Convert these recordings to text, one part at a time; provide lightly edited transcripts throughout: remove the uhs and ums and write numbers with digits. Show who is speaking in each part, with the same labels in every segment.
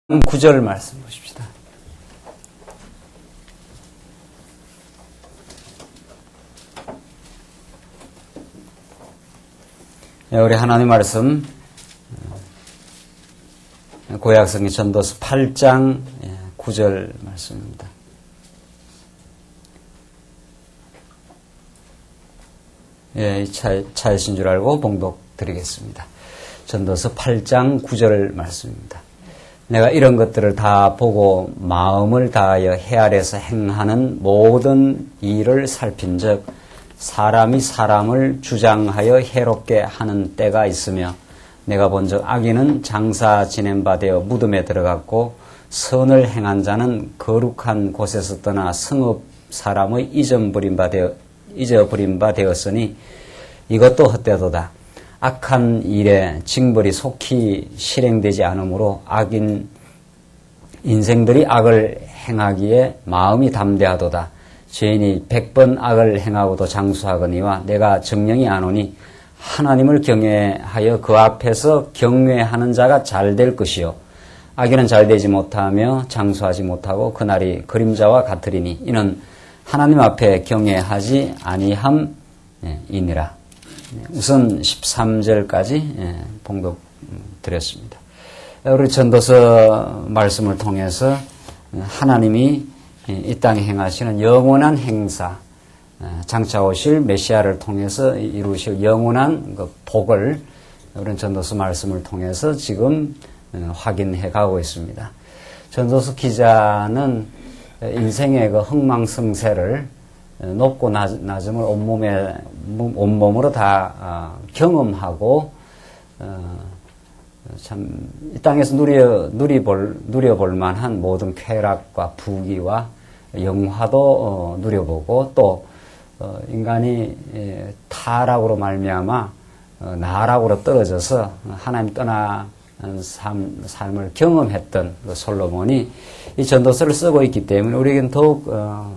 Speaker 1: 9절 말씀 보십시다. 우리 하나님 말씀 고약성의 전도서 8장 9절 말씀입니다. 차이신 줄 알고 봉독 드리겠습니다. 전도서 8장 9절 말씀입니다. 내가 이런 것들을 다 보고 마음을 다하여 헤아려서 행하는 모든 일을 살핀즉 사람이 사람을 주장하여 해롭게 하는 때가 있으며 내가 본즉 악인은 장사 지낸 바 되어 무덤에 들어갔고 선을 행한 자는 거룩한 곳에서 떠나 성읍 사람의 잊어버린 바 되었으니 이것도 헛되도다. 악한 일에 징벌이 속히 실행되지 않으므로 악인 인생들이 악을 행하기에 마음이 담대하도다. 죄인이 100번 악을 행하고도 장수하거니와 내가 정령이 안 오니 하나님을 경외하여 그 앞에서 경외하는 자가 잘 될 것이요 악인은 잘 되지 못하며 장수하지 못하고 그날이 그림자와 같으리니 이는 하나님 앞에 경외하지 아니함이니라. 우선 13절까지 봉독 드렸습니다. 우리 전도서 말씀을 통해서 하나님이 이 땅에 행하시는 영원한 행사, 장차 오실 메시아를 통해서 이루실 영원한 그 복을 우리 전도서 말씀을 통해서 지금 확인해 가고 있습니다. 전도서 기자는 인생의 그 흥망성쇠를 높고 낮음을 온몸으로 다 경험하고 참 이 땅에서 누려볼 만한 모든 쾌락과 부귀와 영화도 누려보고 또 인간이 타락으로 말미암아 나락으로 떨어져서 하나님 떠난 삶을 경험했던 그 솔로몬이 이 전도서를 쓰고 있기 때문에 우리에겐 더욱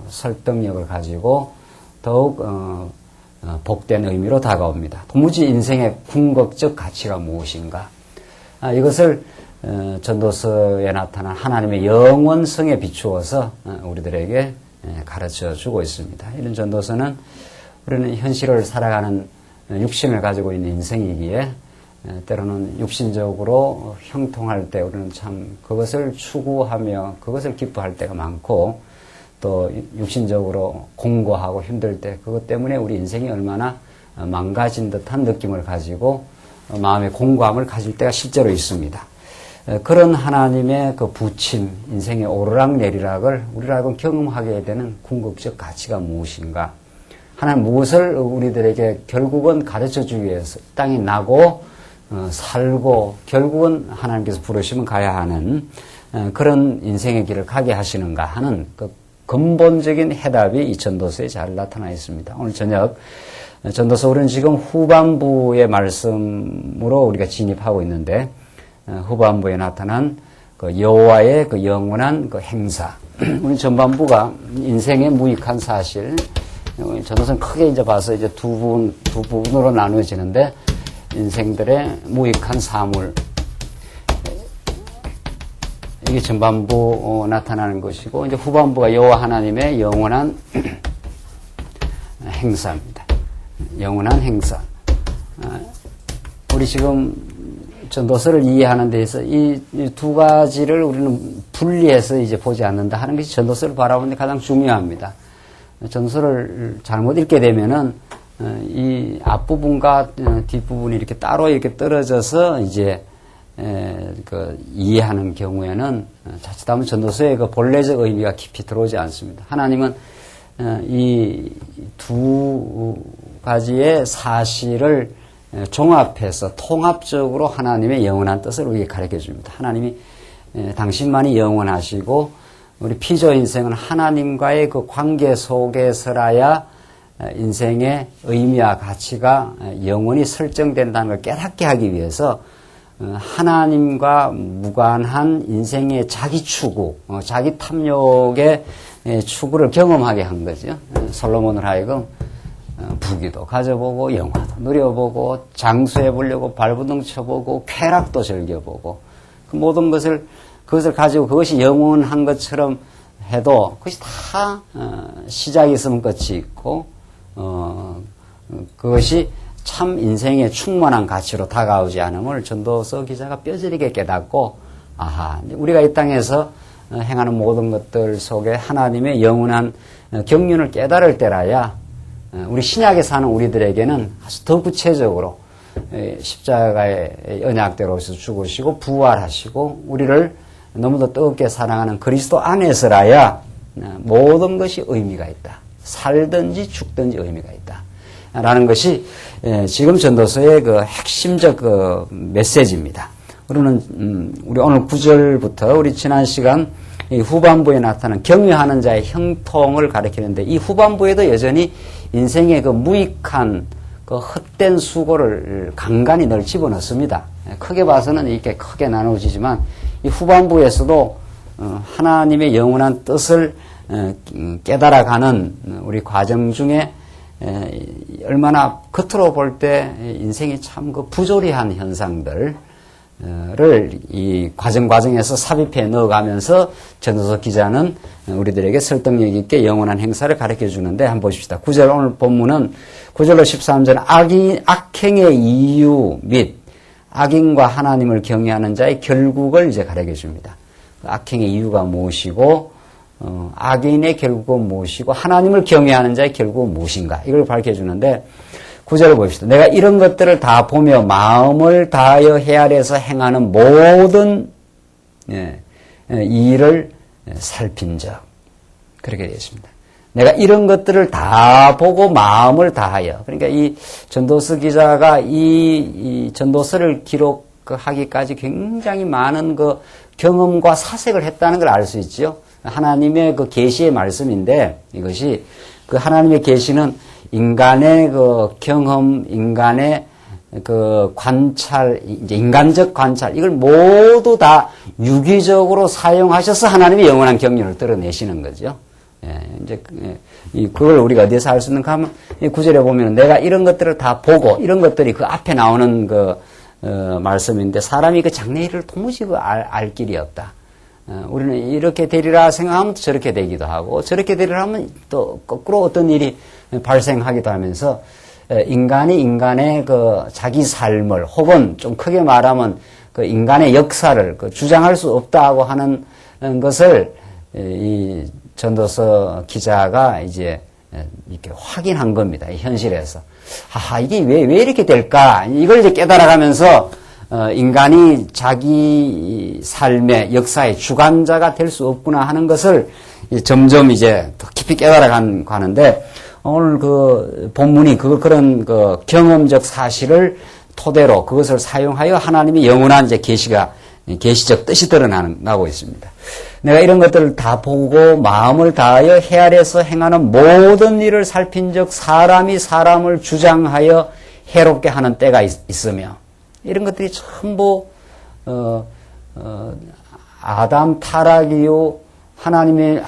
Speaker 1: 설득력을 가지고 더욱 복된 의미로 다가옵니다. 도무지 인생의 궁극적 가치가 무엇인가? 이것을 전도서에 나타난 하나님의 영원성에 비추어서 우리들에게 가르쳐 주고 있습니다. 이런 전도서는 우리는 현실을 살아가는 육신을 가지고 있는 인생이기에 때로는 육신적으로 형통할 때 우리는 참 그것을 추구하며 그것을 기뻐할 때가 많고 또 육신적으로 공고하고 힘들 때 그것 때문에 우리 인생이 얼마나 망가진 듯한 느낌을 가지고 마음의 공고함을 가질 때가 실제로 있습니다. 그런 하나님의 그 부침, 인생의 오르락내리락을 우리라고 경험하게 되는 궁극적 가치가 무엇인가? 하나님 무엇을 우리들에게 결국은 가르쳐주기 위해서 땅에 나고 살고 결국은 하나님께서 부르시면 가야 하는 그런 인생의 길을 가게 하시는가 하는 그 근본적인 해답이 이 전도서에 잘 나타나 있습니다. 오늘 저녁 전도서 우리는 지금 후반부의 말씀으로 우리가 진입하고 있는데 후반부에 나타난 그 여호와의 그 영원한 그 행사. 우리 전반부가 인생의 무익한 사실. 전도서는 크게 이제 봐서 이제 두 부분으로 나누어지는데 인생들의 무익한 사물. 이게 전반부 나타나는 것이고 이제 후반부가 여호와 하나님의 영원한 행사입니다. 영원한 행사. 우리 지금 전도서를 이해하는 데에서 이 두 가지를 우리는 분리해서 이제 보지 않는다 하는 것이 전도서를 바라보는 데 가장 중요합니다. 전도서를 잘못 읽게 되면은 이 앞부분과 뒷부분이 이렇게 따로 이렇게 떨어져서 이제 그 이해하는 경우에는 자칫하면 전도서의 그 본래적 의미가 깊이 들어오지 않습니다. 하나님은 이 두 가지의 사실을 종합해서 통합적으로 하나님의 영원한 뜻을 우리에게 가르쳐 줍니다. 하나님이 당신만이 영원하시고 우리 피조 인생은 하나님과의 그 관계 속에서라야 인생의 의미와 가치가 영원히 설정된다는 걸 깨닫게 하기 위해서 하나님과 무관한 인생의 자기 추구, 자기 탐욕의 추구를 경험하게 한 거죠. 솔로몬을 하여금 부귀도 가져보고 영화도 누려보고 장수해보려고 발버둥 쳐보고 쾌락도 즐겨보고 그 모든 것을 그것을 가지고 그것이 영원한 것처럼 해도 그것이 다 시작이 있으면 끝이 있고 그것이 참 인생에 충만한 가치로 다가오지 않음을 전도서 기자가 뼈저리게 깨닫고 우리가 이 땅에서 행하는 모든 것들 속에 하나님의 영원한 경륜을 깨달을 때라야 우리 신약에 사는 우리들에게는 아주 더 구체적으로 십자가의 언약대로 죽으시고 부활하시고 우리를 너무도 뜨겁게 사랑하는 그리스도 안에서라야 모든 것이 의미가 있다. 살든지 죽든지 의미가 있다. 라는 것이 지금 전도서의 그 핵심적 그 메시지입니다. 우리는 우리 오늘 9절부터 우리 지난 시간 이 후반부에 나타나는 경외하는 자의 형통을 가리키는데 이 후반부에도 여전히 인생의 그 무익한 그 헛된 수고를 간간히 늘 집어넣습니다. 크게 봐서는 이렇게 크게 나누어지지만 이 후반부에서도 하나님의 영원한 뜻을 깨달아가는 우리 과정 중에 얼마나 겉으로 볼 때 인생이 참 그 부조리한 현상들을 이 과정에서 삽입해 넣어가면서 전도서 기자는 우리들에게 설득력 있게 영원한 행사를 가르쳐 주는데 한번 보십시다. 9절 오늘 본문은 9절로 13절 악행의 이유 및 악인과 하나님을 경외하는 자의 결국을 이제 가르쳐 줍니다. 악행의 이유가 무엇이고 악인의 결국은 무엇이고 하나님을 경외하는 자의 결국은 무엇인가 이걸 밝혀주는데 9절을 봅시다. 내가 이런 것들을 다 보며 마음을 다하여 헤아려서 행하는 모든 일을 살핀 적 그렇게 되어 있습니다. 내가 이런 것들을 다 보고 마음을 다하여 그러니까 이 전도서 기자가 이 전도서를 기록하기까지 굉장히 많은 그 경험과 사색을 했다는 걸 알 수 있죠. 하나님의 그 계시의 말씀인데 이것이 그 하나님의 계시는 인간의 그 경험, 인간의 그 관찰, 이제 인간적 관찰, 이걸 모두 다 유기적으로 사용하셔서 하나님의 영원한 경륜을 드러내시는 거죠. 이제 그걸 우리가 어디에서 알 수 있는가 하면 이 구절에 보면 내가 이런 것들을 다 보고 이런 것들이 그 앞에 나오는 그 말씀인데 사람이 그 장래일을 도무지 알 길이 없다. 우리는 이렇게 되리라 생각하면 저렇게 되기도 하고 저렇게 되리라 하면 또 거꾸로 어떤 일이 발생하기도 하면서 인간이 인간의 그 자기 삶을 혹은 좀 크게 말하면 그 인간의 역사를 그 주장할 수 없다고 하는 것을 이 전도서 기자가 이제 이렇게 확인한 겁니다. 이 현실에서. 이게 왜 이렇게 될까? 이걸 이제 깨달아가면서 인간이 자기 삶의 역사의 주관자가 될 수 없구나 하는 것을 점점 이제 더 깊이 깨달아가는데 오늘 그 본문이 그런 그 경험적 사실을 토대로 그것을 사용하여 하나님의 영원한 이제 계시적 뜻이 드러나고 있습니다. 내가 이런 것들을 다 보고 마음을 다하여 헤아려서 행하는 모든 일을 살핀 적 사람이 사람을 주장하여 해롭게 하는 때가 있으며 이런 것들이 전부 아담 타락이요 하나님을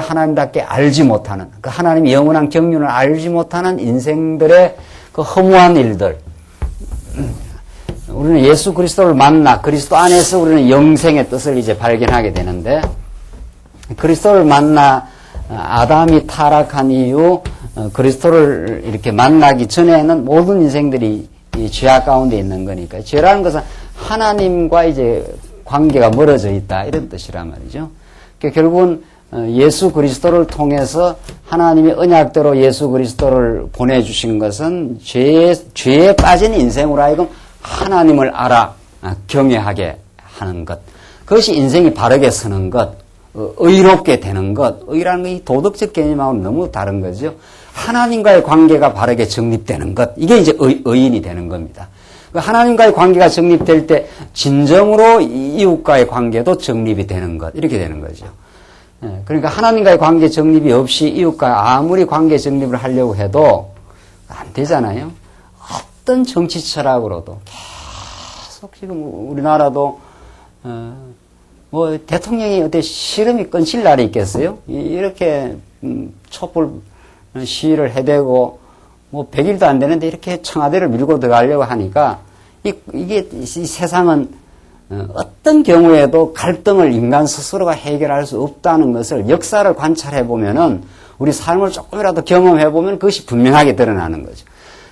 Speaker 1: 하나님답게 알지 못하는 그 하나님의 영원한 경륜을 알지 못하는 인생들의 그 허무한 일들. 우리는 예수 그리스도를 만나 그리스도 안에서 우리는 영생의 뜻을 이제 발견하게 되는데 그리스도를 만나 아담이 타락한 이후 그리스도를 이렇게 만나기 전에는 모든 인생들이 이 죄악 가운데 있는 거니까 죄라는 것은 하나님과 이제 관계가 멀어져 있다 이런 뜻이란 말이죠. 그러니까 결국은 예수 그리스도를 통해서 하나님의 언약대로 예수 그리스도를 보내주신 것은 죄에 빠진 인생으로 하여금 하나님을 알아 경외하게 하는 것. 그것이 인생이 바르게 서는 것, 의롭게 되는 것. 의라는 게 도덕적 개념하고는 너무 다른 거죠. 하나님과의 관계가 바르게 정립되는 것. 이게 이제 의인이 되는 겁니다. 하나님과의 관계가 정립될 때 진정으로 이웃과의 관계도 정립이 되는 것. 이렇게 되는 거죠. 그러니까 하나님과의 관계 정립이 없이 이웃과 아무리 관계 정립을 하려고 해도 안 되잖아요. 어떤 정치 철학으로도 계속 지금 우리나라도 뭐 대통령이 어때 시름이 끊질 날이 있겠어요? 이렇게 촛불 시위를 해대고 뭐 100일도 안 되는데 이렇게 청와대를 밀고 들어가려고 하니까 이게 이 세상은 어떤 경우에도 갈등을 인간 스스로가 해결할 수 없다는 것을 역사를 관찰해 보면은 우리 삶을 조금이라도 경험해 보면 그것이 분명하게 드러나는 거죠.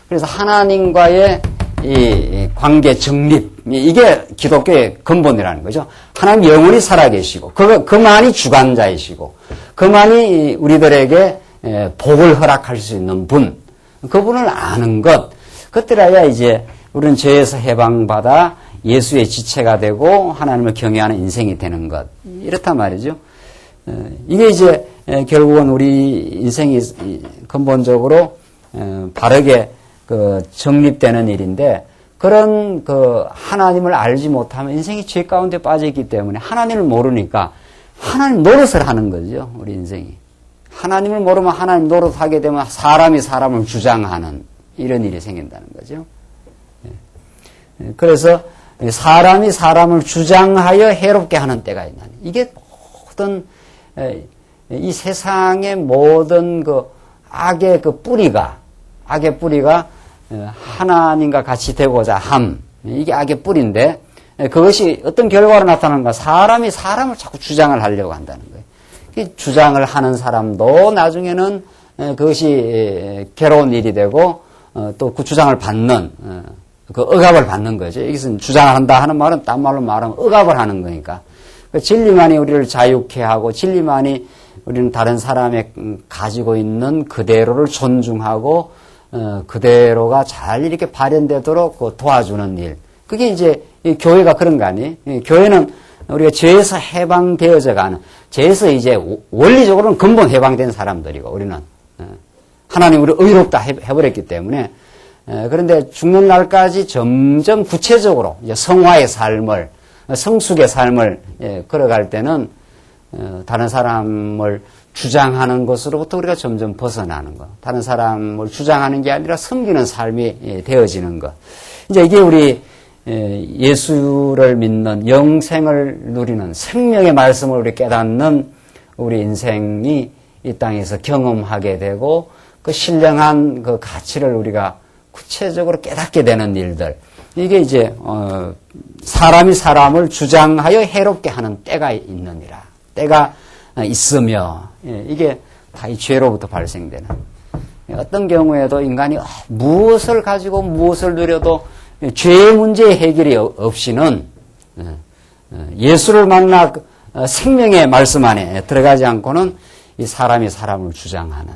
Speaker 1: 그래서 하나님과의 이 관계 정립, 이게 기독교의 근본이라는 거죠. 하나님 영원히 살아계시고, 그만이 주관자이시고, 그만이 우리들에게 복을 허락할 수 있는 분, 그분을 아는 것, 그때라야 이제 우리는 죄에서 해방받아 예수의 지체가 되고 하나님을 경외하는 인생이 되는 것. 이렇단 말이죠. 이게 이제 결국은 우리 인생이 근본적으로 바르게 정립되는 일인데, 그런 하나님을 알지 못하면 인생이 죄 가운데 빠져 있기 때문에 하나님을 모르니까 하나님 노릇을 하는 거죠, 우리 인생이. 하나님을 모르면 하나님 노릇하게 되면 사람이 사람을 주장하는 이런 일이 생긴다는 거죠. 그래서 사람이 사람을 주장하여 해롭게 하는 때가 있나. 이게 모든 이 세상의 모든 악의 뿌리가 하나님과 같이 되고자 함. 이게 악의 뿌리인데, 그것이 어떤 결과로 나타나는가? 사람이 사람을 자꾸 주장을 하려고 한다는 거예요. 주장을 하는 사람도 나중에는 그것이 괴로운 일이 되고, 또 그 주장을 받는, 그 억압을 받는 거죠. 이것은 주장을 한다 하는 말은 딴 말로 말하면 억압을 하는 거니까. 진리만이 우리를 자유케 하고, 진리만이 우리는 다른 사람의 가지고 있는 그대로를 존중하고, 그대로가 잘 이렇게 발현되도록 도와주는 일. 그게 이제 교회가 그런 거 아니에요? 교회는 우리가 죄에서 해방되어져 가는, 죄에서 이제 원리적으로는 근본 해방된 사람들이고, 우리는 하나님 우리 의롭다 해버렸기 때문에, 그런데 죽는 날까지 점점 구체적으로 이제 성화의 삶을, 성숙의 삶을 걸어갈 때는 다른 사람을 주장하는 것으로부터 우리가 점점 벗어나는 것. 다른 사람을 주장하는 게 아니라 섬기는 삶이 되어지는 것. 이제 이게 우리 예수를 믿는, 영생을 누리는, 생명의 말씀을 우리 깨닫는 우리 인생이 이 땅에서 경험하게 되고, 그 신령한 그 가치를 우리가 구체적으로 깨닫게 되는 일들. 이게 이제 사람이 사람을 주장하여 해롭게 하는 때가 있느니라. 때가 있으며, 이게 다 이 죄로부터 발생되는. 어떤 경우에도 인간이 무엇을 가지고 무엇을 누려도 죄의 문제의 해결이 없이는 예수를 만나 생명의 말씀 안에 들어가지 않고는 이 사람이 사람을 주장하는,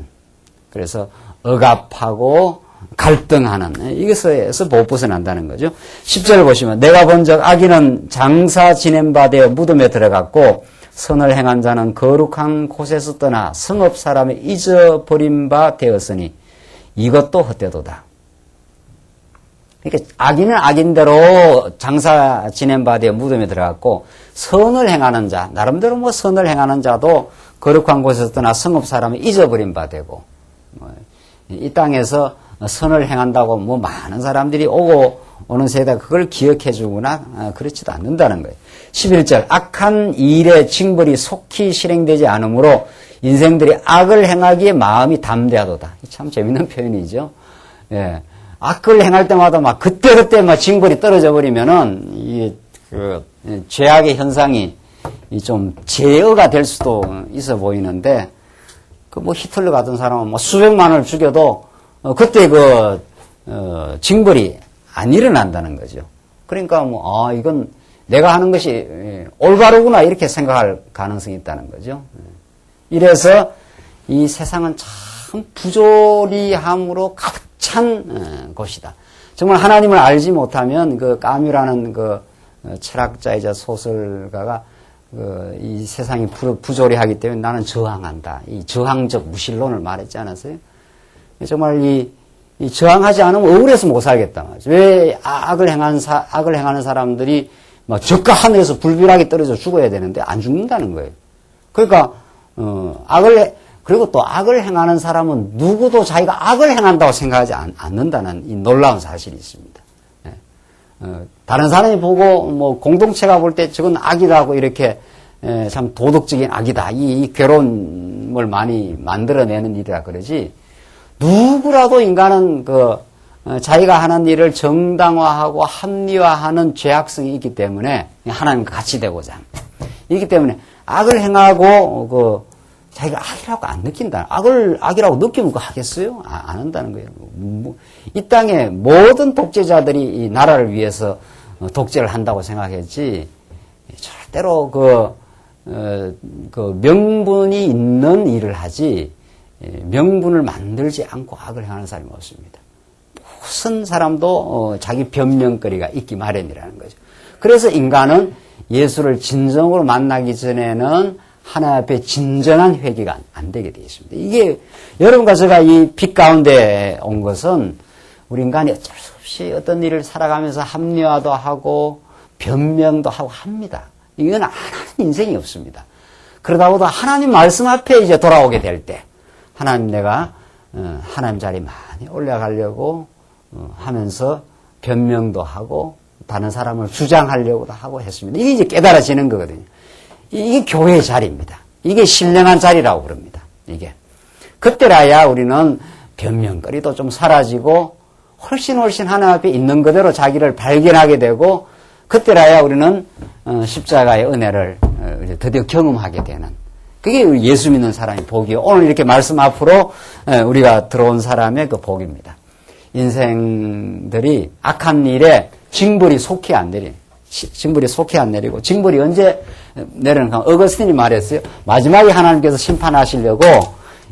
Speaker 1: 그래서 억압하고 갈등하는, 이것에서 못 벗어난다는 거죠. 10절 보시면, 내가 본적 악인은 장사 지낸 바 되어 무덤에 들어갔고 선을 행한 자는 거룩한 곳에서 떠나 성읍 사람이 잊어버린 바 되었으니 이것도 헛되도다. 그러니까 악인은 악인대로 장사 지낸 바 되어 무덤에 들어갔고, 선을 행하는 자, 나름대로 뭐 선을 행하는 자도 거룩한 곳에서 떠나 성읍 사람이 잊어버린 바 되고, 이 땅에서 선을 행한다고 뭐 많은 사람들이 오는 세대가 그걸 기억해 주거나 그렇지도 않는다는 거예요. 11절, 악한 일의 징벌이 속히 실행되지 않으므로 인생들이 악을 행하기에 마음이 담대하도다. 참 재밌는 표현이죠. 예. 악을 행할 때마다 막 그때그때 막 징벌이 떨어져 버리면은 죄악의 현상이 좀 제어가 될 수도 있어 보이는데, 뭐 히틀러 같은 사람은 뭐 수백만을 죽여도 그때 징벌이 안 일어난다는 거죠. 그러니까 이건 내가 하는 것이 올바르구나 이렇게 생각할 가능성이 있다는 거죠. 이래서 이 세상은 참 부조리함으로 가득 찬 곳이다. 정말 하나님을 알지 못하면 까뮤라는 철학자이자 소설가가 이 세상이 부조리하기 때문에 나는 저항한다. 이 저항적 무신론을 말했지 않았어요? 정말 이 저항하지 않으면 억울해서 못 살겠다 말이죠. 왜 악을 행하는 사람들이 막 저가 하늘에서 불비하게 떨어져 죽어야 되는데 안 죽는다는 거예요. 그러니까 그리고 또 악을 행하는 사람은 누구도 자기가 악을 행한다고 생각하지 않는다는 이 놀라운 사실이 있습니다. 다른 사람이 보고 뭐 공동체가 볼 때 저건 악이라고 이렇게 참 도덕적인 악이다. 이 괴로움을 많이 만들어내는 일이라 그러지, 누구라도 인간은 자기가 하는 일을 정당화하고 합리화하는 죄악성이 있기 때문에 하나님과 같이 되고자 합니다. 있기 때문에 악을 행하고 자기가 악이라고 안 느낀다. 악이라고 느끼면 그거 하겠어요? 안 한다는 거예요. 이 땅에 모든 독재자들이 이 나라를 위해서 독재를 한다고 생각했지, 절대로 명분이 있는 일을 하지, 명분을 만들지 않고 악을 행하는 사람이 없습니다. 무슨 사람도 자기 변명거리가 있기 마련이라는 거죠. 그래서 인간은 예수를 진정으로 만나기 전에는 하나님 앞에 진정한 회개가 안 되게 되어 있습니다. 이게 여러분과 제가 이 빛 가운데 온 것은 우리 인간이 어쩔 수 없이 어떤 일을 살아가면서 합리화도 하고 변명도 하고 합니다. 이건 안 하는 인생이 없습니다. 그러다보다 하나님 말씀 앞에 이제 돌아오게 될 때 하나님 내가 하나님 자리 많이 올라가려고 하면서 변명도 하고 다른 사람을 주장하려고도 하고 했습니다. 이게 이제 깨달아지는 거거든요. 이게 교회의 자리입니다. 이게 신령한 자리라고 그럽니다. 이게. 그때라야 우리는 변명거리도 좀 사라지고 훨씬 하나님 앞에 있는 그대로 자기를 발견하게 되고 그때라야 우리는 십자가의 은혜를 드디어 경험하게 되는 그게 예수 믿는 사람의 복이요. 오늘 이렇게 말씀 앞으로 우리가 들어온 사람의 그 복입니다. 인생들이 악한 일에 징벌이 속히 안 내리고 징벌이 언제 내리는가? 어거스틴이 말했어요. 마지막에 하나님께서 심판하시려고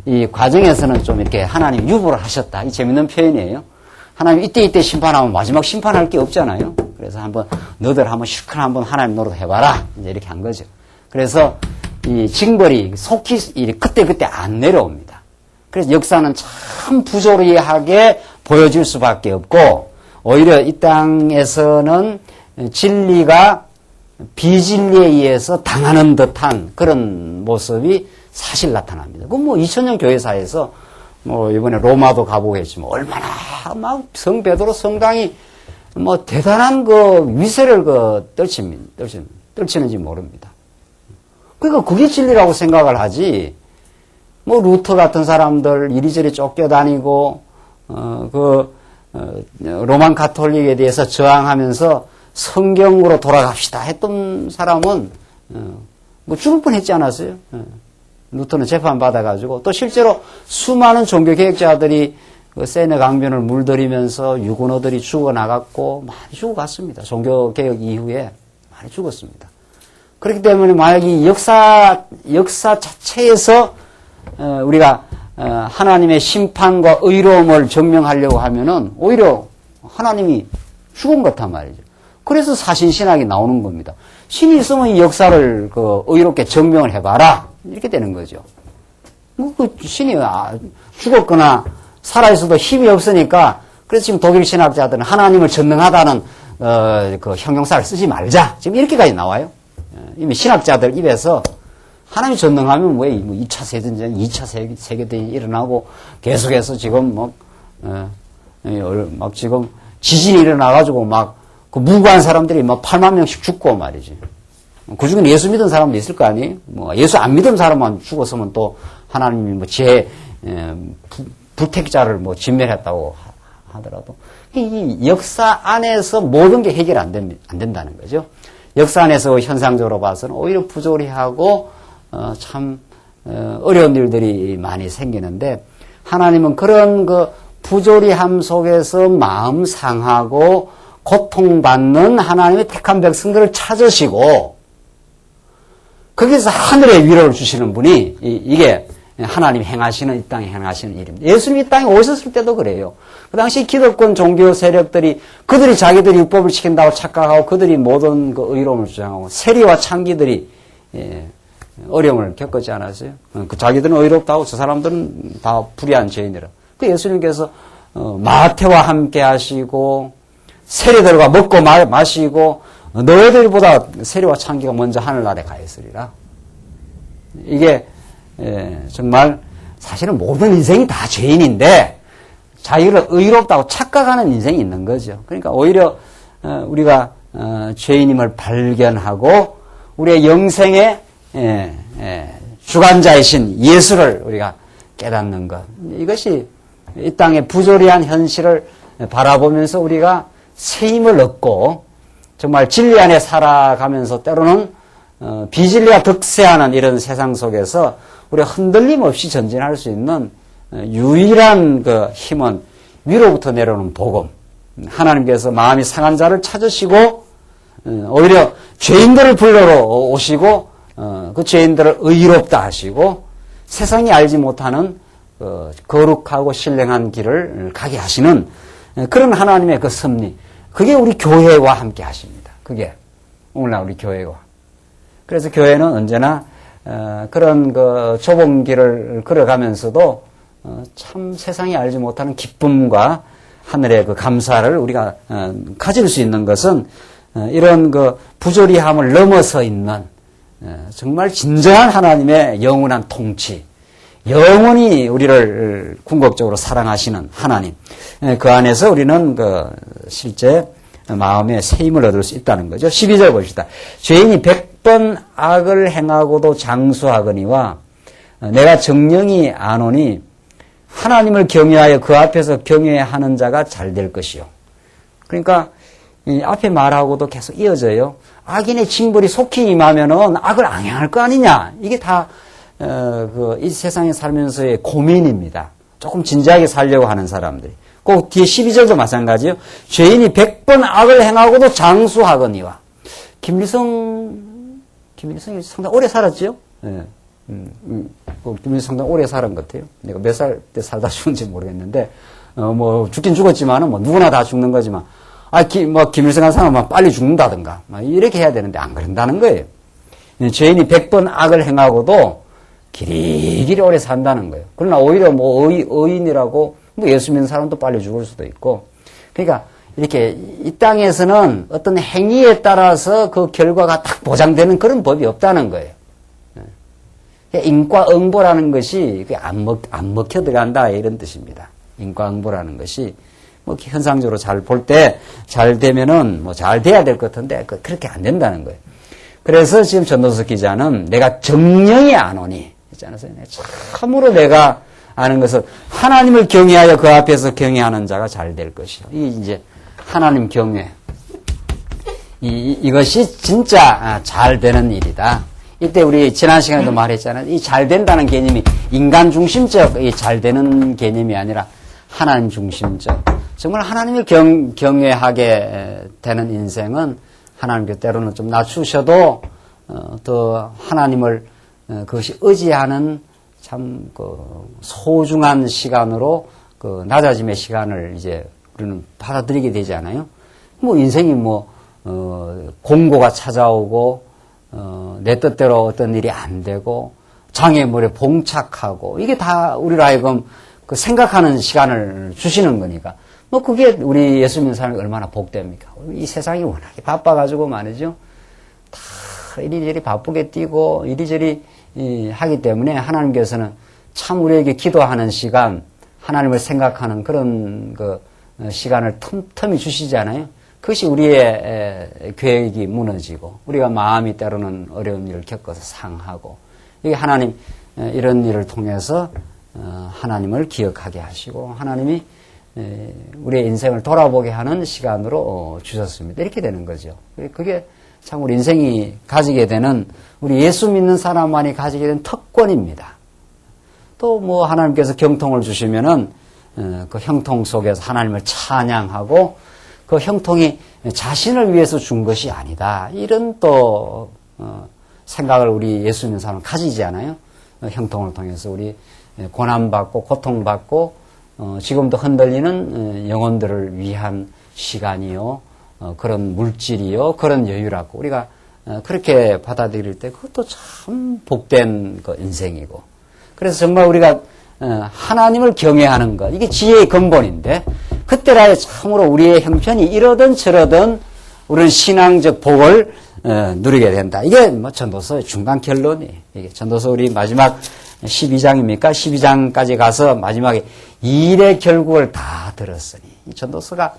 Speaker 1: 이 과정에서는 좀 이렇게 하나님 유보를 하셨다. 이 재밌는 표현이에요. 하나님 이때 심판하면 마지막 심판할 게 없잖아요. 그래서 너들 한번 실컷 한번 하나님 노릇 해봐라. 이제 이렇게 한 거죠. 그래서 이 징벌이 속히 그때 안 내려옵니다. 그래서 역사는 참 부조리하게 보여질 수밖에 없고 오히려 이 땅에서는 진리가 비진리에 의해서 당하는 듯한 그런 모습이 사실 나타납니다. 그건 2000년 교회사에서 이번에 로마도 가보고 했지만 얼마나 막 성 베드로 성당이 대단한 위세를 떨치는지 모릅니다. 그러니까 그게 진리라고 생각을 하지. 루터 같은 사람들 이리저리 쫓겨다니고 로만 가톨릭에 대해서 저항하면서 성경으로 돌아갑시다 했던 사람은 죽을 뻔했지 않았어요? 루터는 재판받아가지고 또 실제로 수많은 종교개혁자들이 세네 강변을 물들이면서 유고노들이 죽어나갔고 많이 죽어갔습니다. 종교개혁 이후에 많이 죽었습니다. 그렇기 때문에 만약 이 역사 자체에서 우리가 하나님의 심판과 의로움을 증명하려고 하면은 오히려 하나님이 죽은 것 같단 말이죠. 그래서 사신신학이 나오는 겁니다. 신이 있으면 이 역사를 의롭게 증명을 해봐라. 이렇게 되는 거죠. 신이 죽었거나 살아있어도 힘이 없으니까 그래서 지금 독일 신학자들은 하나님을 전능하다는 형용사를 쓰지 말자. 지금 이렇게까지 나와요. 이미 신학자들 입에서 하나님이 전능하면 왜 2차 세계대전, 2차 세계대전이 일어나고 계속해서 지금 지금 지진이 일어나가지고 무고한 사람들이 8만 명씩 죽고 말이지. 그 중에 예수 믿은 사람도 있을 거 아니에요? 예수 안 믿은 사람만 죽었으면 또 하나님이 부택자를 진멸했다고 하더라도 이 역사 안에서 모든 게 해결 안 된다는 거죠. 역사 안에서 현상적으로 봐서는 오히려 부조리하고 참 어려운 일들이 많이 생기는데 하나님은 그런 부조리함 속에서 마음 상하고 고통받는 하나님의 택한 백성들을 찾으시고 거기서 하늘의 위로를 주시는 분이 이게 하나님이 행하시는 이 땅에 행하시는 일입니다. 예수님이 이 땅에 오셨을 때도 그래요. 그 당시 기득권 종교 세력들이 그들이 자기들이 율법을 지킨다고 착각하고 그들이 모든 의로움을 주장하고 세리와 창기들이 어려움을 겪었지 않았어요? 자기들은 의롭다고 저 사람들은 다 불의한 죄인이라. 그 예수님께서 마태와 함께 하시고 세리들과 먹고 마시고 너희들보다 세리와 창기가 먼저 하늘나라에 가 있으리라. 이게 정말 사실은 모든 인생이 다 죄인인데 자기를 의롭다고 착각하는 인생이 있는 거죠. 그러니까 오히려 우리가 죄인임을 발견하고 우리의 영생의 주관자이신 예수를 우리가 깨닫는 것. 이것이 이 땅의 부조리한 현실을 바라보면서 우리가 새 힘을 얻고 정말 진리 안에 살아가면서 때로는 비진리가 득세하는 이런 세상 속에서 우리가 흔들림 없이 전진할 수 있는 유일한 그 힘은 위로부터 내려오는 복음. 하나님께서 마음이 상한 자를 찾으시고 오히려 죄인들을 불러러 오시고 그 죄인들을 의롭다 하시고 세상이 알지 못하는 거룩하고 신령한 길을 가게 하시는 그런 하나님의 그 섭리. 그게 우리 교회와 함께 하십니다. 그게 오늘날 우리 교회와. 그래서 교회는 언제나 그런 그 좁은 길을 걸어가면서도 참 세상이 알지 못하는 기쁨과 하늘의 그 감사를 우리가 가질 수 있는 것은 이런 그 부조리함을 넘어서 있는 정말 진정한 하나님의 영원한 통치, 영원히 우리를 궁극적으로 사랑하시는 하나님, 그 안에서 우리는 그 실제 마음의 새 힘을 얻을 수 있다는 거죠. 12절 봅시다. 죄인이 100번 악을 행하고도 장수하거니와 내가 정령이 아노니 하나님을 경외하여 그 앞에서 경외하는 자가 잘 될 것이요. 그러니까 이 앞에 말하고도 계속 이어져요. 악인의 징벌이 속히 임하면은 악을 안 행할 거 아니냐. 이게 다 이 세상에 살면서의 고민입니다. 조금 진지하게 살려고 하는 사람들이. 그 뒤에 12절도 마찬가지요. 죄인이 100번 악을 행하고도 장수하거니와. 김일성이 상당히 오래 살았죠? 예. 김일성 상당히 오래 살은 것 같아요. 내가 몇 살 때 살다 죽은지 모르겠는데, 뭐, 죽긴 죽었지만은, 뭐, 누구나 다 죽는 거지만, 김일성 한 사람은 빨리 죽는다든가, 이렇게 해야 되는데, 안 그런다는 거예요. 죄인이 100번 악을 행하고도 길이길이 오래 산다는 거예요. 그러나 오히려 뭐, 의인이라고, 뭐, 예수 믿는 사람도 빨리 죽을 수도 있고, 그러니까, 이렇게, 이 땅에서는 어떤 행위에 따라서 그 결과가 딱 보장되는 그런 법이 없다는 거예요. 인과응보라는 것이 안 먹혀 들어간다 이런 뜻입니다. 인과응보라는 것이 뭐 현상적으로 잘 볼 때 잘 되면은 뭐 잘 돼야 될 것 같은데 그렇게 안 된다는 거예요. 그래서 지금 전도서 기자는 내가 정령이 아노니 있지 않았어요? 참으로 내가 아는 것은 하나님을 경외하여 그 앞에서 경외하는 자가 잘 될 것이요. 이게 이제 하나님 경외. 이것이 진짜 잘 되는 일이다. 이때 우리 지난 시간에도 말했잖아요. 이 잘 된다는 개념이 인간 중심적 이 잘 되는 개념이 아니라 하나님 중심적. 정말 하나님을 경외하게 되는 인생은 하나님께 때로는 좀 낮추셔도 더 하나님을 그것이 의지하는 참 소중한 시간으로 그 낮아짐의 시간을 이제 우리는 받아들이게 되잖아요. 뭐 인생이 공고가 찾아오고 내 뜻대로 어떤 일이 안 되고 장애물에 봉착하고 이게 다 우리로 하여금 그 생각하는 시간을 주시는 거니까 뭐 그게 우리 예수 믿는 사람이 얼마나 복됩니까? 이 세상이 워낙에 바빠가지고 말이죠. 다 이리저리 바쁘게 뛰고 이리저리 하기 때문에 하나님께서는 참 우리에게 기도하는 시간, 하나님을 생각하는 그런 그 시간을 틈틈이 주시잖아요. 그것이 우리의 계획이 무너지고 우리가 마음이 때로는 어려운 일을 겪어서 상하고 이게 하나님 이런 일을 통해서 하나님을 기억하게 하시고 하나님이 우리의 인생을 돌아보게 하는 시간으로 주셨습니다. 이렇게 되는 거죠. 그게 참 우리 인생이 가지게 되는 우리 예수 믿는 사람만이 가지게 된 특권입니다. 또 뭐 하나님께서 경통을 주시면은 그 형통 속에서 하나님을 찬양하고 그 형통이 자신을 위해서 준 것이 아니다. 이런 또 생각을 우리 예수 믿는 사람은 가지지 않아요? 형통을 통해서 우리 고난받고 고통받고 지금도 흔들리는 영혼들을 위한 시간이요. 그런 물질이요. 그런 여유라고 우리가 그렇게 받아들일 때 그것도 참 복된 그 인생이고 그래서 정말 우리가 하나님을 경외하는 것 이게 지혜의 근본인데 그때라야 참으로 우리의 형편이 이러든 저러든 우리는 신앙적 복을 누리게 된다. 이게 뭐 전도서의 중간 결론이 이게 전도서 우리 마지막 12장입니까? 12장까지 가서 마지막에 일의 결국을 다 들었으니 이 전도서가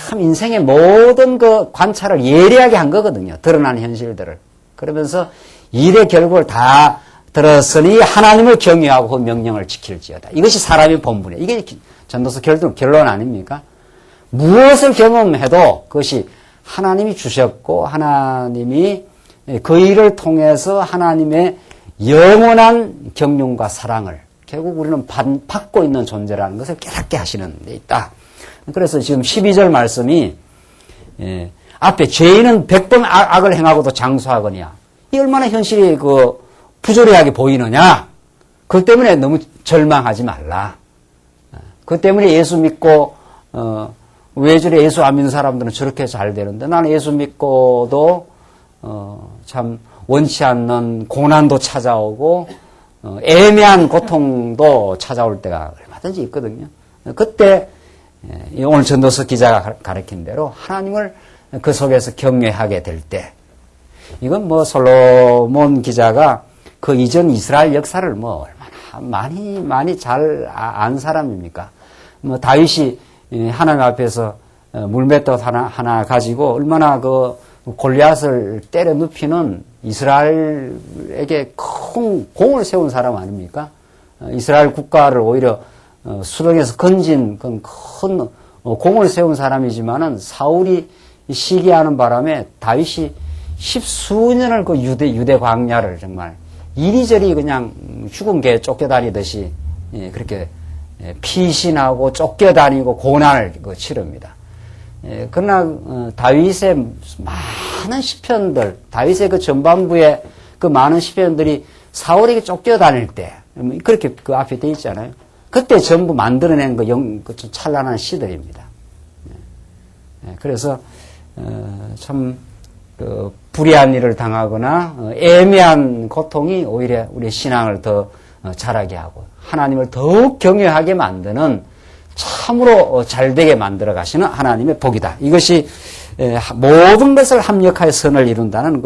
Speaker 1: 참 인생의 모든 그 관찰을 예리하게 한 거거든요. 드러난 현실들을. 그러면서 일의 결국을 다 들었으니 하나님을 경외하고 그 명령을 지킬지어다. 이것이 사람의 본분이에요. 이게 전도서 결론 아닙니까? 무엇을 경험해도 그것이 하나님이 주셨고 하나님이 그 일을 통해서 하나님의 영원한 경륜과 사랑을 결국 우리는 받고 있는 존재라는 것을 깨닫게 하시는 데 있다. 그래서 지금 12절 말씀이 앞에 죄인은 100번 악을 행하고도 장수하거니와 이 얼마나 현실이 부조리하게 보이느냐. 그것 때문에 너무 절망하지 말라. 그것 때문에 예수 믿고 왜 저래 예수 안 믿는 사람들은 저렇게 잘 되는데 나는 예수 믿고도 참 원치 않는 고난도 찾아오고 애매한 고통도 찾아올 때가 얼마든지 있거든요. 그때 오늘 전도서 기자가 가르친 대로 하나님을 그 속에서 경외하게 될 때 이건 솔로몬 기자가 그 이전 이스라엘 역사를 얼마나 많이 잘 안 사람입니까? 다윗이 하나님 앞에서 물맷돌 하나 가지고 얼마나 골리앗을 때려 눕히는 이스라엘에게 큰 공을 세운 사람 아닙니까? 이스라엘 국가를 오히려 수렁에서 건진 큰 공을 세운 사람이지만은 사울이 시기하는 바람에 다윗이 십수년을 유대 광야를 정말 이리저리 그냥 죽은 개 쫓겨다니듯이 그렇게 피신하고 쫓겨다니고 고난을 치릅니다. 그러나 다윗의 많은 시편들, 다윗의 그 전반부에 그 많은 시편들이 사울에게 쫓겨다닐 때 그렇게 그 앞에 돼 있잖아요. 그때 전부 만들어낸 좀 찬란한 시들입니다. 그래서 참 불의한 일을 당하거나 애매한 고통이 오히려 우리의 신앙을 더 자라게 하고 하나님을 더욱 경외하게 만드는 참으로 잘되게 만들어 가시는 하나님의 복이다. 이것이 모든 것을 합력하여 선을 이룬다는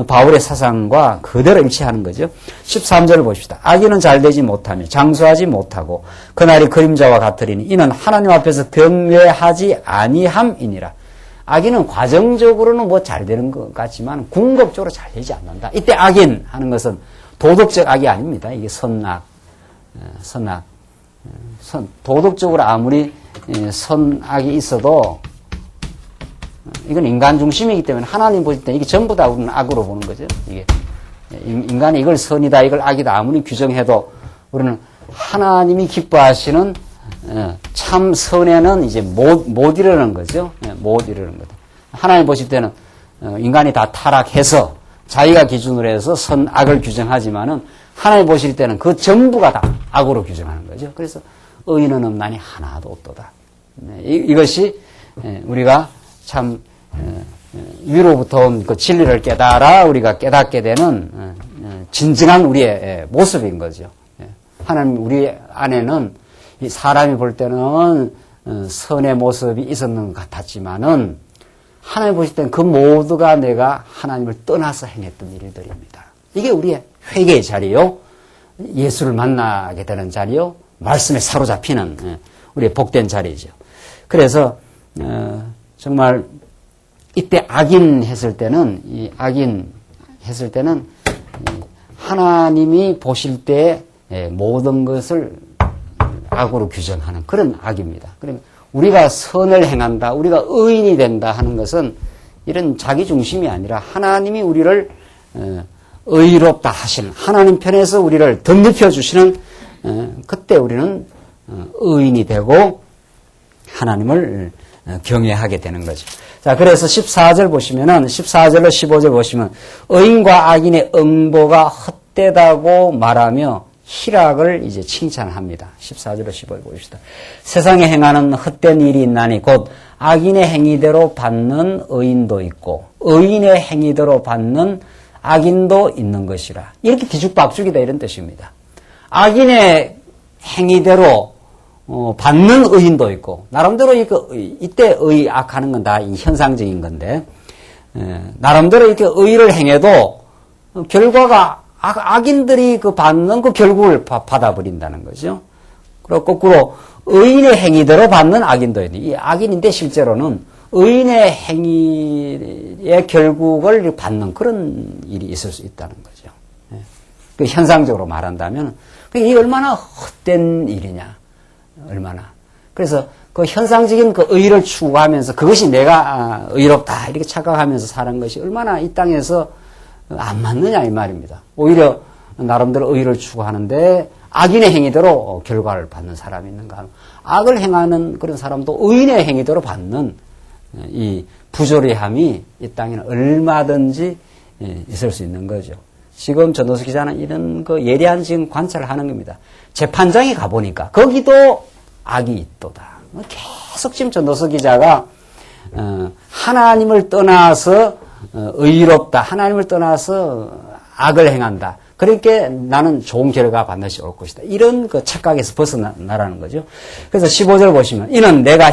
Speaker 1: 바울의 사상과 그대로 일치하는 거죠. 13절을 보십시다. 악인은 잘되지 못하며 장수하지 못하고 그날이 그림자와 같으리니 이는 하나님 앞에서 경외하지 아니함이니라. 악인은 과정적으로는 잘되는 것 같지만 궁극적으로 잘되지 않는다. 이때 악인 하는 것은 도덕적 악이 아닙니다. 이게 선악. 도덕적으로 아무리 선악이 있어도 이건 인간 중심이기 때문에 하나님 보실 때 이게 전부 다 우리는 악으로 보는 거죠. 이게 인간이 이걸 선이다, 이걸 악이다 아무리 규정해도 우리는 하나님이 기뻐하시는 참 선에는 이제 못 이르는 거죠. 못 이르는 거다. 하나님 보실 때는 인간이 다 타락해서 자기가 기준으로 해서 선악을 규정하지만은 하나님 보실 때는 그 전부가 다 악으로 규정하는 거죠. 그래서 의인은 없나니 하나도 없도다. 이것이 우리가 참 위로부터 온 그 진리를 깨달아 우리가 깨닫게 되는 진정한 우리의 모습인 거죠. 하나님 우리 안에는 이 사람이 볼 때는 선의 모습이 있었는 것 같았지만은 하나님 보실 때는 그 모두가 내가 하나님을 떠나서 행했던 일들입니다. 이게 우리의 회개의 자리요, 예수를 만나게 되는 자리요, 말씀에 사로잡히는 우리의 복된 자리죠. 그래서 정말 이때 악인 했을 때는 하나님이 보실 때 모든 것을 악으로 규정하는 그런 악입니다. 그러면 우리가 선을 행한다, 우리가 의인이 된다 하는 것은 이런 자기 중심이 아니라 하나님이 우리를 의롭다 하시는 하나님 편에서 우리를 덧입혀 주시는 그때 우리는 의인이 되고 하나님을 경외하게 되는 거죠. 자, 그래서 14절 보시면은 14절로 15절 보시면 의인과 악인의 응보가 헛되다고 말하며 희락을 이제 칭찬합니다. 14절로 15절 보십시다. 세상에 행하는 헛된 일이 있나니 곧 악인의 행위대로 받는 의인도 있고 의인의 행위대로 받는 악인도 있는 것이라. 이렇게 뒤죽박죽이다 이런 뜻입니다. 악인의 행위대로 받는 의인도 있고 나름대로 이때 의악하는 건 다 현상적인 건데 나름대로 이렇게 의를 행해도 결과가 악인들이 받는 그 결국을 받아버린다는 거죠. 그리고 거꾸로 의인의 행위대로 받는 악인도 있는 이 악인인데 실제로는 의인의 행위의 결국을 받는 그런 일이 있을 수 있다는 거죠. 현상적으로 말한다면 이게 얼마나 헛된 일이냐. 얼마나. 그래서 그 현상적인 그 의를 추구하면서 그것이 내가 의롭다 이렇게 착각하면서 사는 것이 얼마나 이 땅에서 안 맞느냐 이 말입니다. 오히려 나름대로 의를 추구하는데 악인의 행위대로 결과를 받는 사람이 있는가. 악을 행하는 그런 사람도 의인의 행위대로 받는 이 부조리함이 이 땅에는 얼마든지 있을 수 있는 거죠. 지금 전도서 기자는 이런 그 예리한 지금 관찰을 하는 겁니다. 재판장에 가보니까 거기도 악이 있도다. 계속 지금 전도서 기자가 하나님을 떠나서 의롭다. 하나님을 떠나서 악을 행한다. 그러니까 나는 좋은 결과 반드시 올 것이다. 이런 그 착각에서 벗어나라는 거죠. 그래서 15절 보시면 이는 내가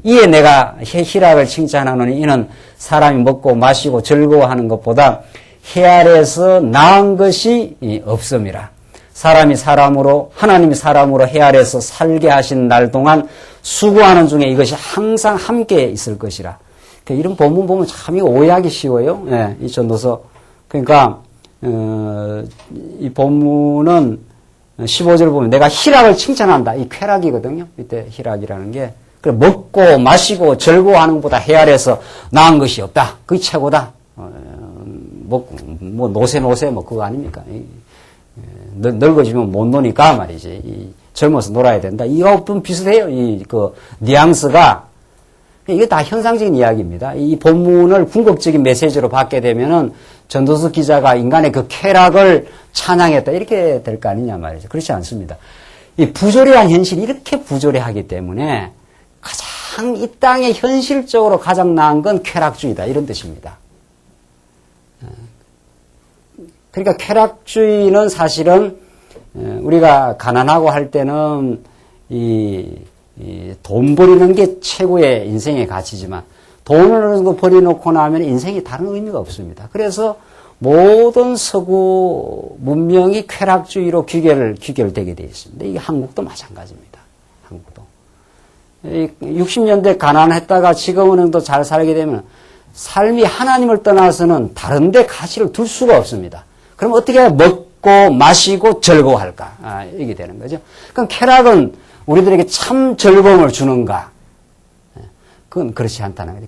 Speaker 1: 이에 내가 희락을 칭찬하노니 이는 사람이 먹고 마시고 즐거워하는 것보다 해 아래에서 나은 것이 없음이라. 하나님이 사람으로 해 아래에서 살게 하신 날 동안 수고하는 중에 이것이 항상 함께 있을 것이라. 이런 본문 보면 참 이거 오해하기 쉬워요. 예, 이 전도서. 그러니까, 이 본문은 15절 보면 내가 희락을 칭찬한다. 이 쾌락이거든요. 이때 희락이라는 게. 그래, 먹고 마시고 즐거워하는 것보다 해 아래에서 나은 것이 없다. 그게 최고다. 노세 그거 아닙니까? 늙어지면 못 노니까 말이지. 젊어서 놀아야 된다. 이거 좀 비슷해요. 그 뉘앙스가. 이게 다 현상적인 이야기입니다. 이 본문을 궁극적인 메시지로 받게 되면은 전도서 기자가 인간의 그 쾌락을 찬양했다. 이렇게 될 거 아니냐 말이죠. 그렇지 않습니다. 이 부조리한 현실이 이렇게 부조리하기 때문에 가장 이 땅에 현실적으로 가장 나은 건 쾌락주의다. 이런 뜻입니다. 그러니까 쾌락주의는 사실은 우리가 가난하고 할 때는 돈 버리는 게 최고의 인생의 가치지만 돈을 어느 정도 버려놓고 나면 인생이 다른 의미가 없습니다. 그래서 모든 서구 문명이 쾌락주의로 귀결되게 되어 있습니다. 이게 한국도 마찬가지입니다. 한국도. 60년대 가난했다가 지금 어느 정도 잘 살게 되면 삶이 하나님을 떠나서는 다른 데 가치를 둘 수가 없습니다. 그럼 어떻게 먹고 마시고 즐거워할까? 이게 되는 거죠. 그럼 쾌락은 우리들에게 참 즐거움을 주는가? 그건 그렇지 않다는 거죠.